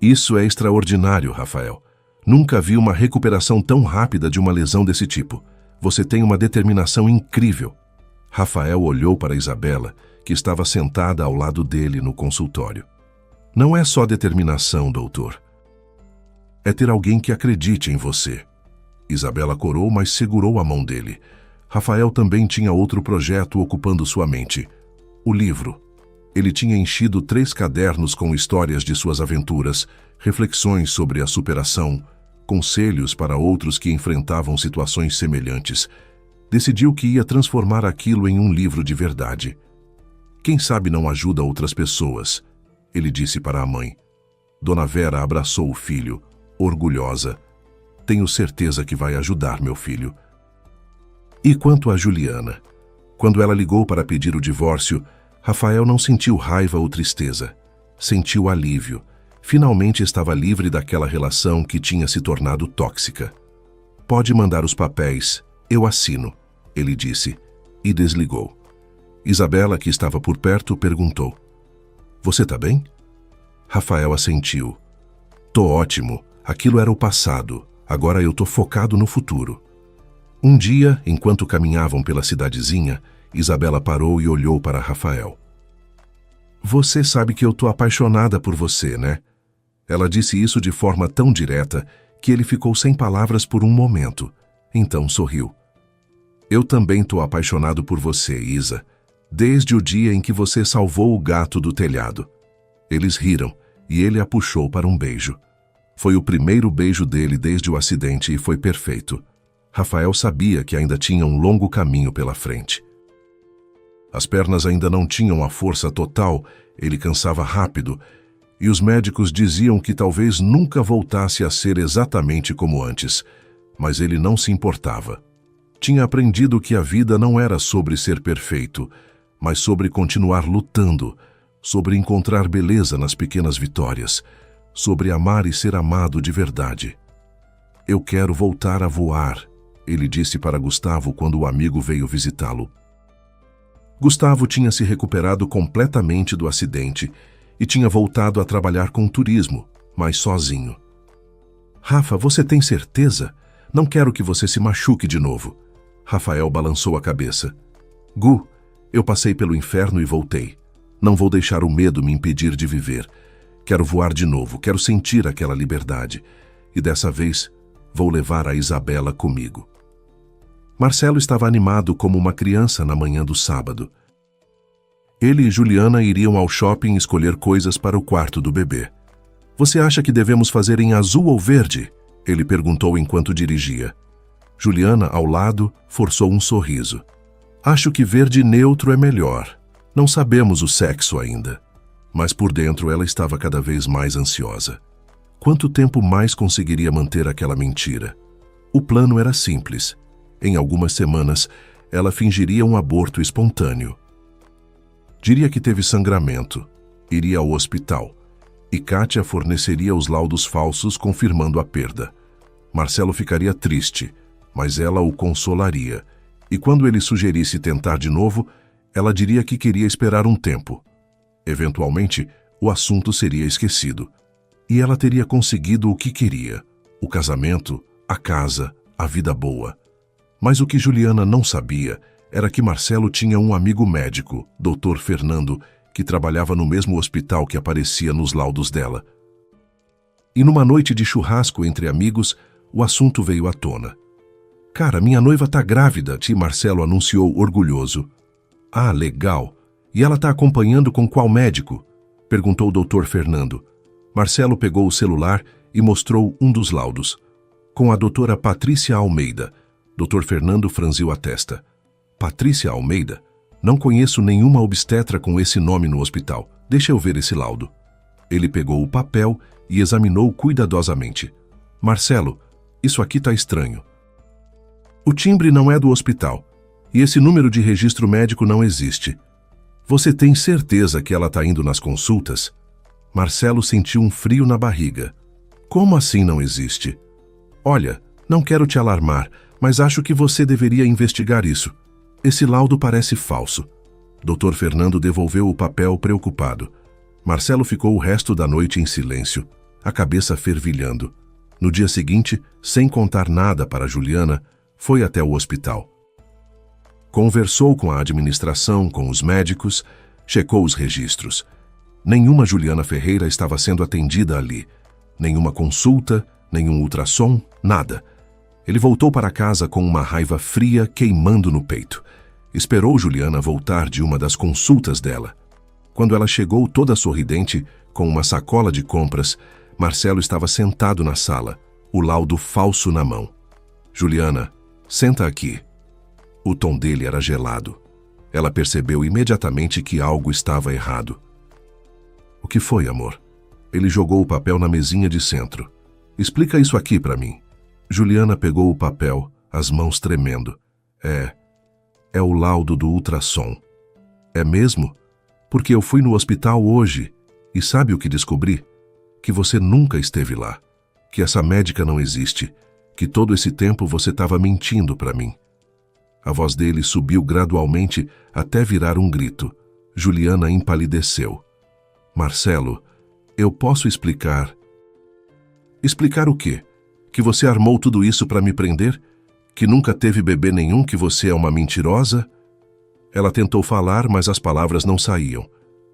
[SPEAKER 1] Isso é extraordinário, Rafael. Nunca vi uma recuperação tão rápida de uma lesão desse tipo. Você tem uma determinação incrível. Rafael olhou para Isabela, que estava sentada ao lado dele no consultório. Não é só determinação, doutor. É ter alguém que acredite em você. Isabela corou, mas segurou a mão dele. Rafael também tinha outro projeto ocupando sua mente. O livro. Ele tinha enchido 3 cadernos com histórias de suas aventuras, reflexões sobre a superação, conselhos para outros que enfrentavam situações semelhantes. Decidiu que ia transformar aquilo em um livro de verdade. Quem sabe não ajuda outras pessoas, ele disse para a mãe. Dona Vera abraçou o filho, orgulhosa. Tenho certeza que vai ajudar meu filho. E quanto a Juliana? Quando ela ligou para pedir o divórcio, Rafael não sentiu raiva ou tristeza. Sentiu alívio. Finalmente estava livre daquela relação que tinha se tornado tóxica. Pode mandar os papéis, eu assino, ele disse, e desligou. Isabela, que estava por perto, perguntou. Você tá bem? Rafael assentiu. Tô ótimo, aquilo era o passado, agora eu tô focado no futuro. Um dia, enquanto caminhavam pela cidadezinha, Isabela parou e olhou para Rafael. Você sabe que eu tô apaixonada por você, né? Ela disse isso de forma tão direta que ele ficou sem palavras por um momento. Então sorriu. Eu também tô apaixonado por você, Isa, desde o dia em que você salvou o gato do telhado. Eles riram e ele a puxou para um beijo. Foi o primeiro beijo dele desde o acidente e foi perfeito. Rafael sabia que ainda tinha um longo caminho pela frente. As pernas ainda não tinham a força total, ele cansava rápido, e os médicos diziam que talvez nunca voltasse a ser exatamente como antes, mas ele não se importava. Tinha aprendido que a vida não era sobre ser perfeito, mas sobre continuar lutando, sobre encontrar beleza nas pequenas vitórias, sobre amar e ser amado de verdade. Eu quero voltar a voar, ele disse para Gustavo quando o amigo veio visitá-lo. Gustavo tinha se recuperado completamente do acidente e tinha voltado a trabalhar com turismo, mas sozinho. Rafa, você tem certeza? Não quero que você se machuque de novo. Rafael balançou a cabeça. Gu, eu passei pelo inferno e voltei. Não vou deixar o medo me impedir de viver. Quero voar de novo, quero sentir aquela liberdade. E dessa vez, vou levar a Isabela comigo. Marcelo estava animado como uma criança na manhã do sábado. Ele e Juliana iriam ao shopping escolher coisas para o quarto do bebê. Você acha que devemos fazer em azul ou verde? Ele perguntou enquanto dirigia. Juliana, ao lado, forçou um sorriso. Acho que verde neutro é melhor. Não sabemos o sexo ainda. Mas por dentro ela estava cada vez mais ansiosa. Quanto tempo mais conseguiria manter aquela mentira? O plano era simples. Em algumas semanas, ela fingiria um aborto espontâneo. Diria que teve sangramento, iria ao hospital, e Kátia forneceria os laudos falsos confirmando a perda. Marcelo ficaria triste, mas ela o consolaria, e quando ele sugerisse tentar de novo, ela diria que queria esperar um tempo. Eventualmente, o assunto seria esquecido, e ela teria conseguido o que queria: o casamento, a casa, a vida boa. Mas o que Juliana não sabia era que Marcelo tinha um amigo médico, Dr. Fernando, que trabalhava no mesmo hospital que aparecia nos laudos dela. E numa noite de churrasco entre amigos, o assunto veio à tona. Cara, minha noiva tá grávida, tio Marcelo anunciou orgulhoso. Ah, legal. E ela tá acompanhando com qual médico? Perguntou o Dr. Fernando. Marcelo pegou o celular e mostrou um dos laudos. Com a doutora Patrícia Almeida. Dr. Fernando franziu a testa. Patrícia Almeida? Não conheço nenhuma obstetra com esse nome no hospital. Deixa eu ver esse laudo. Ele pegou o papel e examinou cuidadosamente. Marcelo, isso aqui tá estranho. O timbre não é do hospital. E esse número de registro médico não existe. Você tem certeza que ela tá indo nas consultas? Marcelo sentiu um frio na barriga. Como assim não existe? Olha, não quero te alarmar, mas acho que você deveria investigar isso. Esse laudo parece falso. Dr. Fernando devolveu o papel preocupado. Marcelo ficou o resto da noite em silêncio, a cabeça fervilhando. No dia seguinte, sem contar nada para Juliana, foi até o hospital. Conversou com a administração, com os médicos, checou os registros. Nenhuma Juliana Ferreira estava sendo atendida ali. Nenhuma consulta, nenhum ultrassom, nada. Ele voltou para casa com uma raiva fria queimando no peito. Esperou Juliana voltar de uma das consultas dela. Quando ela chegou toda sorridente, com uma sacola de compras, Marcelo estava sentado na sala, o laudo falso na mão. Juliana, senta aqui. O tom dele era gelado. Ela percebeu imediatamente que algo estava errado. O que foi, amor? Ele jogou o papel na mesinha de centro. Explica isso aqui para mim. Juliana pegou o papel, as mãos tremendo. É o laudo do ultrassom. É mesmo? Porque eu fui no hospital hoje e sabe o que descobri? Que você nunca esteve lá. Que essa médica não existe. Que todo esse tempo você estava mentindo para mim. A voz dele subiu gradualmente até virar um grito. Juliana empalideceu. Marcelo, eu posso explicar. Explicar o quê? Que você armou tudo isso para me prender? Que nunca teve bebê nenhum, que você é uma mentirosa? Ela tentou falar, mas as palavras não saíam.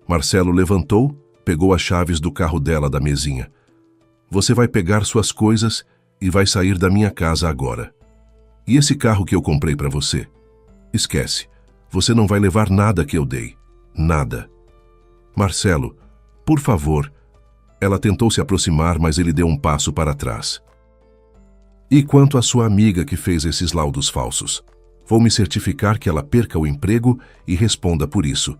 [SPEAKER 1] Marcelo levantou, pegou as chaves do carro dela da mesinha. Você vai pegar suas coisas e vai sair da minha casa agora. E esse carro que eu comprei para você? Esquece. Você não vai levar nada que eu dei. Nada. Marcelo, por favor. Ela tentou se aproximar, mas ele deu um passo para trás. E quanto à sua amiga que fez esses laudos falsos? Vou me certificar que ela perca o emprego e responda por isso.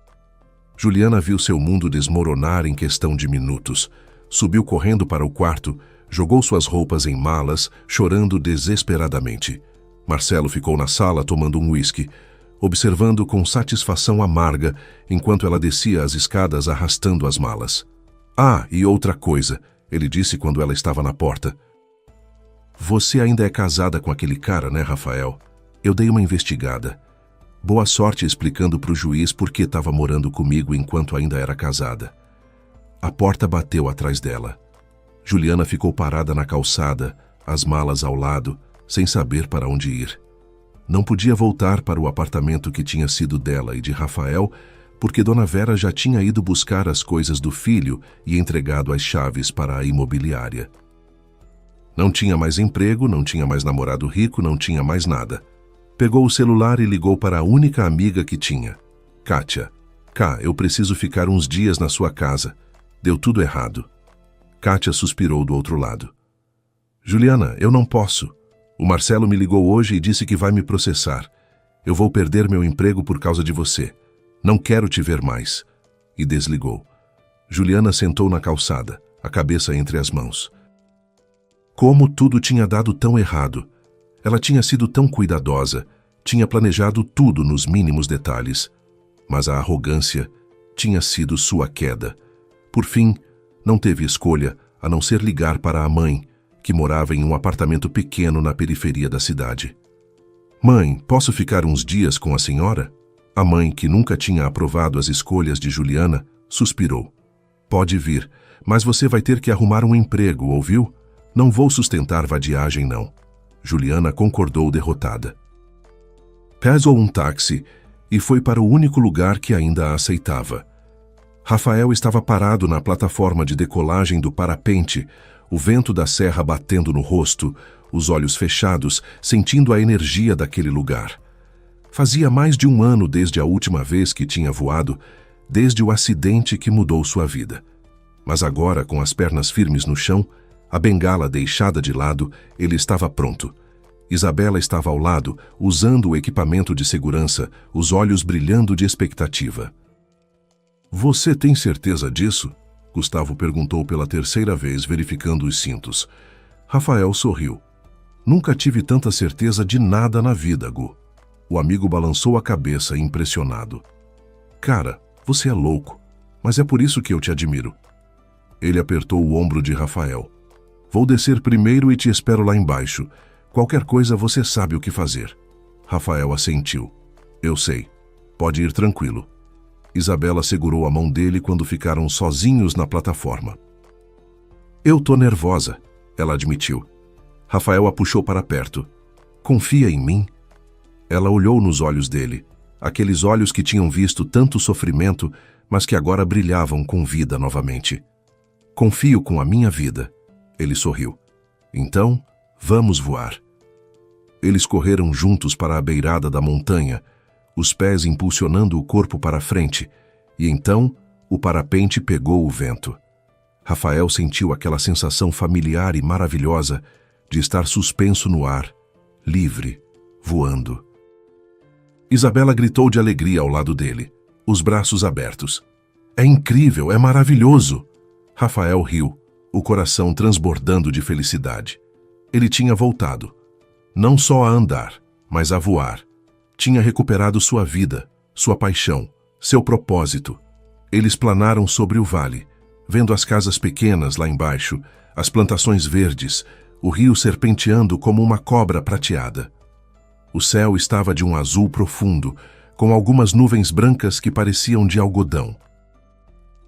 [SPEAKER 1] Juliana viu seu mundo desmoronar em questão de minutos. Subiu correndo para o quarto, jogou suas roupas em malas, chorando desesperadamente. Marcelo ficou na sala tomando um uísque, observando com satisfação amarga enquanto ela descia as escadas arrastando as malas. Ah, e outra coisa, ele disse quando ela estava na porta. Você ainda é casada com aquele cara, né, Rafael? Eu dei uma investigada. Boa sorte explicando para o juiz por que estava morando comigo enquanto ainda era casada. A porta bateu atrás dela. Juliana ficou parada na calçada, as malas ao lado, sem saber para onde ir. Não podia voltar para o apartamento que tinha sido dela e de Rafael, porque Dona Vera já tinha ido buscar as coisas do filho e entregado as chaves para a imobiliária. Não tinha mais emprego, não tinha mais namorado rico, não tinha mais nada. Pegou o celular e ligou para a única amiga que tinha. Kátia. Cá, eu preciso ficar uns dias na sua casa. Deu tudo errado. Kátia suspirou do outro lado. Juliana, eu não posso. O Marcelo me ligou hoje e disse que vai me processar. Eu vou perder meu emprego por causa de você. Não quero te ver mais. E desligou. Juliana sentou na calçada, a cabeça entre as mãos. Como tudo tinha dado tão errado. Ela tinha sido tão cuidadosa, tinha planejado tudo nos mínimos detalhes. Mas a arrogância tinha sido sua queda. Por fim, não teve escolha a não ser ligar para a mãe, que morava em um apartamento pequeno na periferia da cidade. Mãe, posso ficar uns dias com a senhora? A mãe, que nunca tinha aprovado as escolhas de Juliana, suspirou. Pode vir, mas você vai ter que arrumar um emprego, ouviu? Não vou sustentar vadiagem, não. Juliana concordou derrotada. Pegou um táxi e foi para o único lugar que ainda a aceitava. Rafael estava parado na plataforma de decolagem do parapente, o vento da serra batendo no rosto, os olhos fechados, sentindo a energia daquele lugar. Fazia mais de 1 ano desde a última vez que tinha voado, desde o acidente que mudou sua vida. Mas agora, com as pernas firmes no chão, a bengala deixada de lado, ele estava pronto. Isabela estava ao lado, usando o equipamento de segurança, os olhos brilhando de expectativa. "Você tem certeza disso?" Gustavo perguntou pela 3ª vez, verificando os cintos. Rafael sorriu. "Nunca tive tanta certeza de nada na vida, Gu." O amigo balançou a cabeça, impressionado. "Cara, você é louco, mas é por isso que eu te admiro." Ele apertou o ombro de Rafael. "Vou descer primeiro e te espero lá embaixo. Qualquer coisa você sabe o que fazer." Rafael assentiu. "Eu sei. Pode ir tranquilo." Isabela segurou a mão dele quando ficaram sozinhos na plataforma. "Eu tô nervosa", ela admitiu. Rafael a puxou para perto. "Confia em mim?" Ela olhou nos olhos dele, aqueles olhos que tinham visto tanto sofrimento, mas que agora brilhavam com vida novamente. "Confio com a minha vida." Ele sorriu. "Então, vamos voar." Eles correram juntos para a beirada da montanha, os pés impulsionando o corpo para frente, e então o parapente pegou o vento. Rafael sentiu aquela sensação familiar e maravilhosa de estar suspenso no ar, livre, voando. Isabela gritou de alegria ao lado dele, os braços abertos. "É incrível, é maravilhoso!" Rafael riu, o coração transbordando de felicidade. Ele tinha voltado, não só a andar, mas a voar. Tinha recuperado sua vida, sua paixão, seu propósito. Eles planaram sobre o vale, vendo as casas pequenas lá embaixo, as plantações verdes, o rio serpenteando como uma cobra prateada. O céu estava de um azul profundo, com algumas nuvens brancas que pareciam de algodão.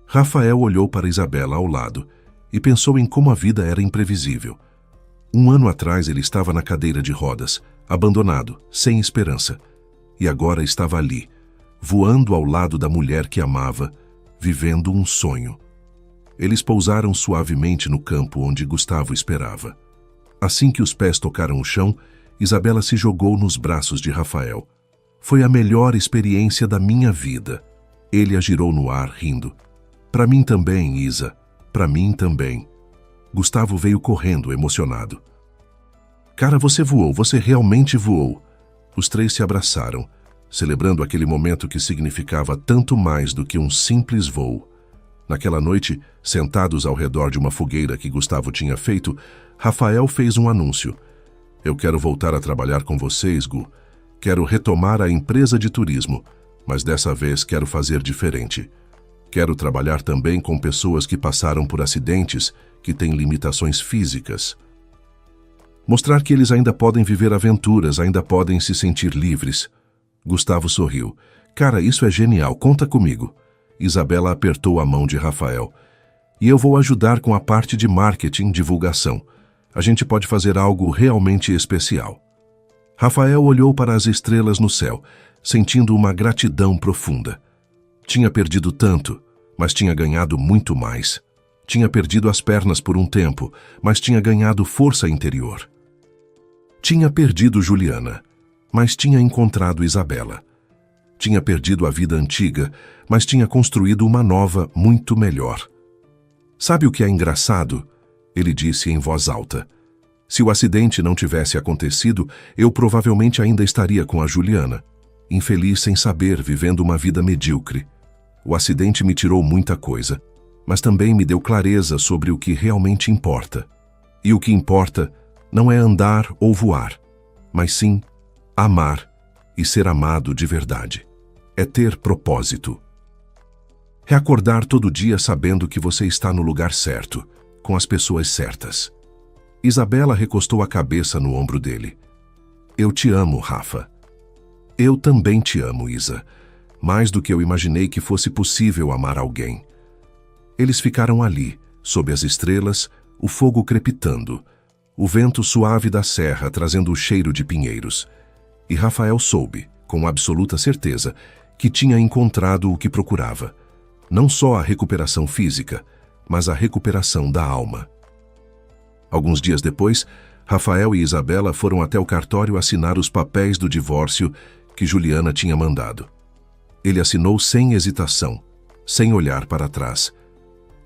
[SPEAKER 1] Rafael olhou para Isabela ao lado e pensou em como a vida era imprevisível. 1 ano atrás ele estava na cadeira de rodas, abandonado, sem esperança. E agora estava ali, voando ao lado da mulher que amava, vivendo um sonho. Eles pousaram suavemente no campo onde Gustavo esperava. Assim que os pés tocaram o chão, Isabela se jogou nos braços de Rafael. "Foi a melhor experiência da minha vida." Ele a girou no ar, rindo. "Para mim também, Isa. Para mim também." Gustavo veio correndo, emocionado. "Cara, você voou, você realmente voou." Os 3 se abraçaram, celebrando aquele momento que significava tanto mais do que um simples voo. Naquela noite, sentados ao redor de uma fogueira que Gustavo tinha feito, Rafael fez um anúncio. "Eu quero voltar a trabalhar com vocês, Gu. Quero retomar a empresa de turismo, mas dessa vez quero fazer diferente. Quero trabalhar também com pessoas que passaram por acidentes, que têm limitações físicas. Mostrar que eles ainda podem viver aventuras, ainda podem se sentir livres." Gustavo sorriu. "Cara, isso é genial, conta comigo." Isabela apertou a mão de Rafael. "E eu vou ajudar com a parte de marketing, divulgação. A gente pode fazer algo realmente especial." Rafael olhou para as estrelas no céu, sentindo uma gratidão profunda. Tinha perdido tanto, mas tinha ganhado muito mais. Tinha perdido as pernas por um tempo, mas tinha ganhado força interior. Tinha perdido Juliana, mas tinha encontrado Isabela. Tinha perdido a vida antiga, mas tinha construído uma nova, muito melhor. "Sabe o que é engraçado?" Ele disse em voz alta. "Se o acidente não tivesse acontecido, eu provavelmente ainda estaria com a Juliana, infeliz sem saber, vivendo uma vida medíocre. O acidente me tirou muita coisa, mas também me deu clareza sobre o que realmente importa. E o que importa não é andar ou voar, mas sim amar e ser amado de verdade. É ter propósito. É acordar todo dia sabendo que você está no lugar certo, com as pessoas certas." Isabela recostou a cabeça no ombro dele. "Eu te amo, Rafa." "Eu também te amo, Isa. Mais do que eu imaginei que fosse possível amar alguém." Eles ficaram ali, sob as estrelas, o fogo crepitando, o vento suave da serra trazendo o cheiro de pinheiros. E Rafael soube, com absoluta certeza, que tinha encontrado o que procurava. Não só a recuperação física, mas a recuperação da alma. Alguns dias depois, Rafael e Isabela foram até o cartório assinar os papéis do divórcio que Juliana tinha mandado. Ele assinou sem hesitação, sem olhar para trás.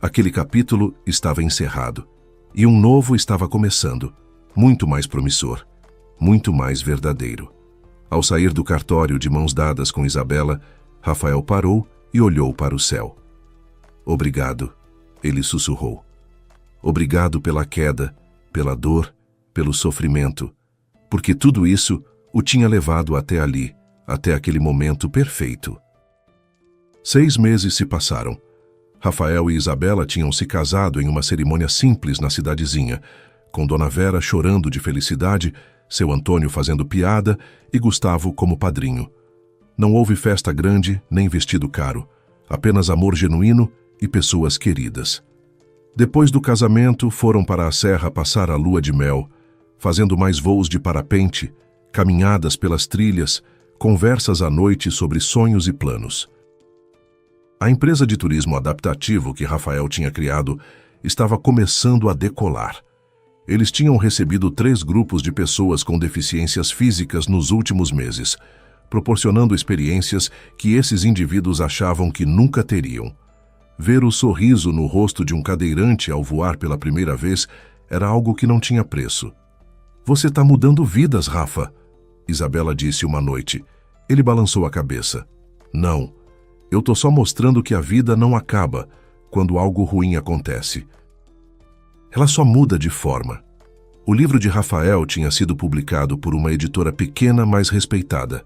[SPEAKER 1] Aquele capítulo estava encerrado, e um novo estava começando, muito mais promissor, muito mais verdadeiro. Ao sair do cartório de mãos dadas com Isabela, Rafael parou e olhou para o céu. "Obrigado", ele sussurrou. "Obrigado pela queda, pela dor, pelo sofrimento, porque tudo isso o tinha levado até ali, até aquele momento perfeito." 6 meses se passaram. Rafael e Isabela tinham se casado em uma cerimônia simples na cidadezinha, com Dona Vera chorando de felicidade, seu Antônio fazendo piada e Gustavo como padrinho. Não houve festa grande nem vestido caro, apenas amor genuíno e pessoas queridas. Depois do casamento, foram para a serra passar a lua de mel, fazendo mais voos de parapente, caminhadas pelas trilhas, conversas à noite sobre sonhos e planos. A empresa de turismo adaptativo que Rafael tinha criado estava começando a decolar. Eles tinham recebido 3 grupos de pessoas com deficiências físicas nos últimos meses, proporcionando experiências que esses indivíduos achavam que nunca teriam. Ver o sorriso no rosto de um cadeirante ao voar pela primeira vez era algo que não tinha preço. "Você está mudando vidas, Rafa", Isabela disse uma noite. Ele balançou a cabeça. "Não, eu tô só mostrando que a vida não acaba quando algo ruim acontece. Ela só muda de forma." O livro de Rafael tinha sido publicado por uma editora pequena, mas respeitada.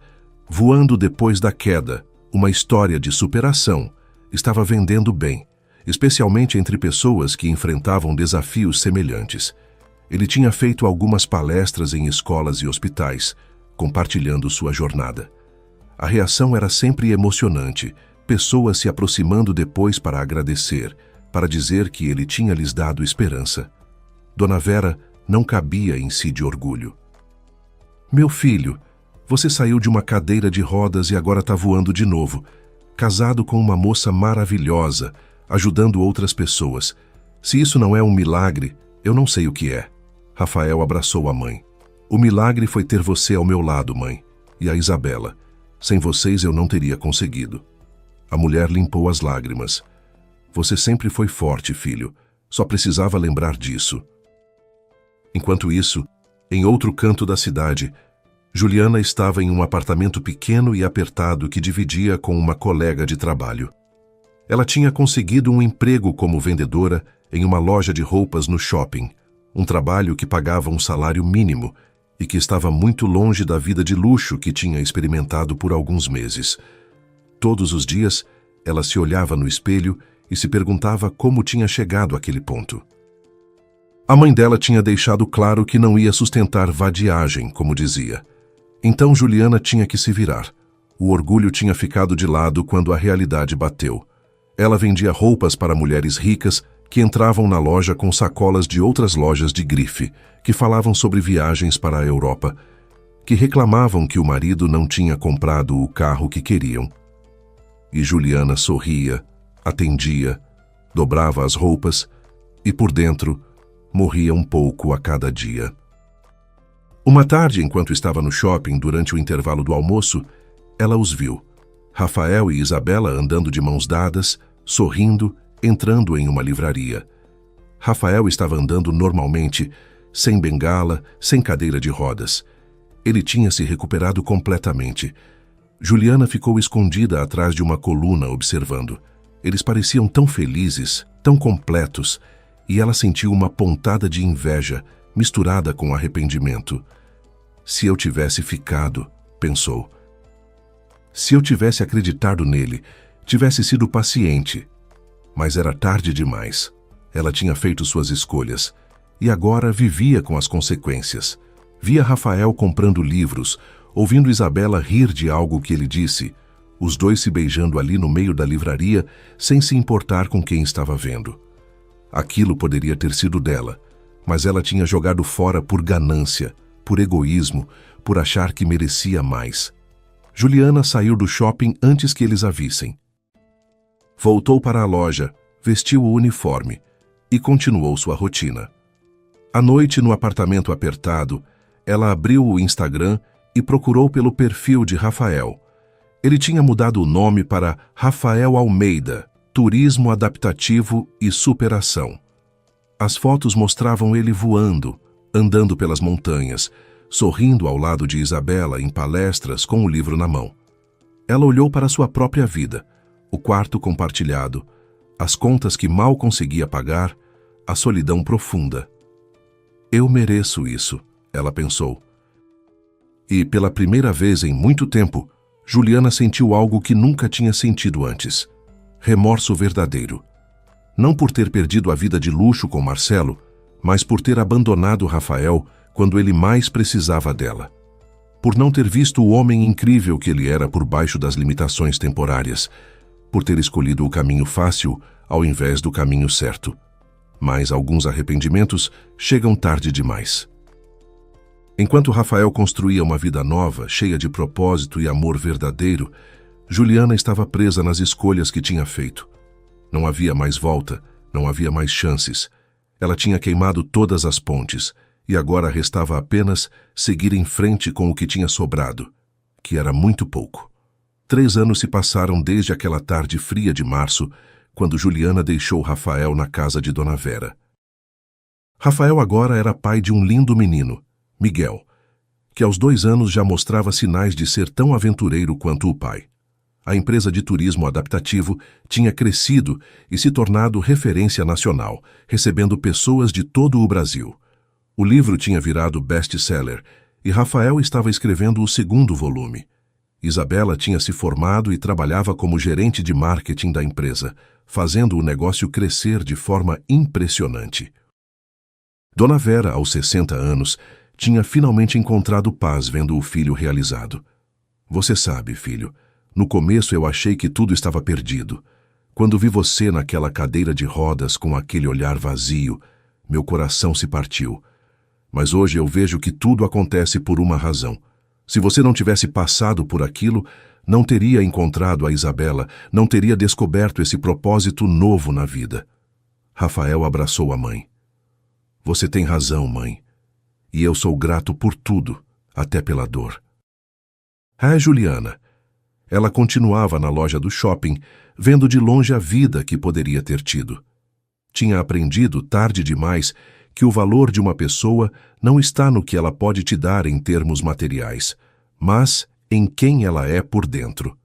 [SPEAKER 1] Voando depois da queda, uma história de superação, estava vendendo bem, especialmente entre pessoas que enfrentavam desafios semelhantes. Ele tinha feito algumas palestras em escolas e hospitais, compartilhando sua jornada. A reação era sempre emocionante, pessoas se aproximando depois para agradecer, para dizer que ele tinha lhes dado esperança. Dona Vera não cabia em si de orgulho. "Meu filho, você saiu de uma cadeira de rodas e agora está voando de novo, casado com uma moça maravilhosa, ajudando outras pessoas. Se isso não é um milagre, eu não sei o que é." Rafael abraçou a mãe. "O milagre foi ter você ao meu lado, mãe, e a Isabela. Sem vocês eu não teria conseguido." A mulher limpou as lágrimas. "Você sempre foi forte, filho. Só precisava lembrar disso." Enquanto isso, em outro canto da cidade, Juliana estava em um apartamento pequeno e apertado que dividia com uma colega de trabalho. Ela tinha conseguido um emprego como vendedora em uma loja de roupas no shopping, um trabalho que pagava um salário mínimo e que estava muito longe da vida de luxo que tinha experimentado por alguns meses. Todos os dias, ela se olhava no espelho e se perguntava como tinha chegado àquele ponto. A mãe dela tinha deixado claro que não ia sustentar vadiagem, como dizia. Então Juliana tinha que se virar. O orgulho tinha ficado de lado quando a realidade bateu. Ela vendia roupas para mulheres ricas que entravam na loja com sacolas de outras lojas de grife, que falavam sobre viagens para a Europa, que reclamavam que o marido não tinha comprado o carro que queriam. E Juliana sorria, atendia, dobrava as roupas e, por dentro, morria um pouco a cada dia. Uma tarde, enquanto estava no shopping durante o intervalo do almoço, ela os viu. Rafael e Isabela andando de mãos dadas, sorrindo, entrando em uma livraria. Rafael estava andando normalmente, sem bengala, sem cadeira de rodas. Ele tinha se recuperado completamente. Juliana ficou escondida atrás de uma coluna observando. Eles pareciam tão felizes, tão completos, e ela sentiu uma pontada de inveja, misturada com arrependimento. Se eu tivesse ficado, pensou. Se eu tivesse acreditado nele, tivesse sido paciente. Mas era tarde demais. Ela tinha feito suas escolhas, e agora vivia com as consequências. Via Rafael comprando livros, ouvindo Isabela rir de algo que ele disse, os dois se beijando ali no meio da livraria, sem se importar com quem estava vendo. Aquilo poderia ter sido dela, mas ela tinha jogado fora por ganância, por egoísmo, por achar que merecia mais. Juliana saiu do shopping antes que eles a vissem. Voltou para a loja, vestiu o uniforme e continuou sua rotina. À noite, no apartamento apertado, ela abriu o Instagram e procurou pelo perfil de Rafael. Ele tinha mudado o nome para Rafael Almeida, Turismo Adaptativo e Superação. As fotos mostravam ele voando, andando pelas montanhas, sorrindo ao lado de Isabela em palestras com o livro na mão. Ela olhou para sua própria vida, o quarto compartilhado, as contas que mal conseguia pagar, a solidão profunda. Eu mereço isso, ela pensou. E, pela primeira vez em muito tempo, Juliana sentiu algo que nunca tinha sentido antes. Remorso verdadeiro. Não por ter perdido a vida de luxo com Marcelo, mas por ter abandonado Rafael quando ele mais precisava dela. Por não ter visto o homem incrível que ele era por baixo das limitações temporárias. Por ter escolhido o caminho fácil ao invés do caminho certo. Mas alguns arrependimentos chegam tarde demais. Enquanto Rafael construía uma vida nova, cheia de propósito e amor verdadeiro, Juliana estava presa nas escolhas que tinha feito. Não havia mais volta, não havia mais chances. Ela tinha queimado todas as pontes e agora restava apenas seguir em frente com o que tinha sobrado, que era muito pouco. 3 anos se passaram desde aquela tarde fria de março, quando Juliana deixou Rafael na casa de Dona Vera. Rafael agora era pai de um lindo menino, Miguel, que aos 2 anos já mostrava sinais de ser tão aventureiro quanto o pai. A empresa de turismo adaptativo tinha crescido e se tornado referência nacional, recebendo pessoas de todo o Brasil. O livro tinha virado best-seller e Rafael estava escrevendo o 2º volume. Isabela tinha se formado e trabalhava como gerente de marketing da empresa, fazendo o negócio crescer de forma impressionante. Dona Vera, aos 60 anos, tinha finalmente encontrado paz vendo o filho realizado. Você sabe, filho, no começo eu achei que tudo estava perdido. Quando vi você naquela cadeira de rodas com aquele olhar vazio, meu coração se partiu. Mas hoje eu vejo que tudo acontece por uma razão. Se você não tivesse passado por aquilo, não teria encontrado a Isabela, não teria descoberto esse propósito novo na vida. Rafael abraçou a mãe. Você tem razão, mãe. E eu sou grato por tudo, até pela dor. Juliana. Ela continuava na loja do shopping, vendo de longe a vida que poderia ter tido. Tinha aprendido, tarde demais, que o valor de uma pessoa não está no que ela pode te dar em termos materiais, mas em quem ela é por dentro.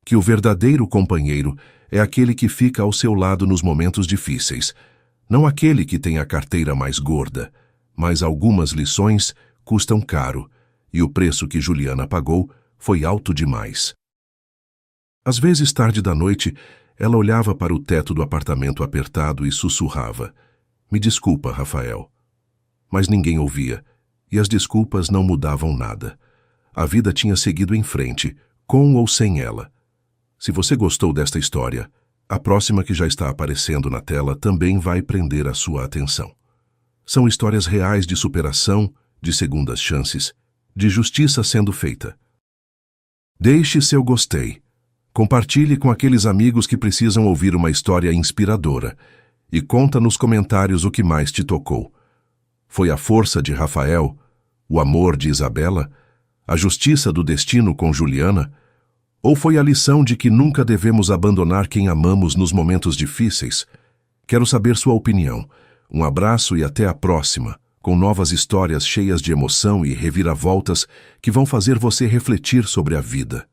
[SPEAKER 1] Que o verdadeiro companheiro é aquele que fica ao seu lado nos momentos difíceis, não aquele que tem a carteira mais gorda, mas algumas lições custam caro, e o preço que Juliana pagou foi alto demais. Às vezes, tarde da noite, ela olhava para o teto do apartamento apertado e sussurrava: Me desculpa, Rafael. Mas ninguém ouvia, e as desculpas não mudavam nada. A vida tinha seguido em frente, com ou sem ela. Se você gostou desta história, a próxima que já está aparecendo na tela também vai prender a sua atenção. São histórias reais de superação, de segundas chances, de justiça sendo feita. Deixe seu gostei. Compartilhe com aqueles amigos que precisam ouvir uma história inspiradora e conta nos comentários o que mais te tocou. Foi a força de Rafael, o amor de Isabela, a justiça do destino com Juliana, ou foi a lição de que nunca devemos abandonar quem amamos nos momentos difíceis? Quero saber sua opinião. Um abraço e até a próxima, com novas histórias cheias de emoção e reviravoltas que vão fazer você refletir sobre a vida.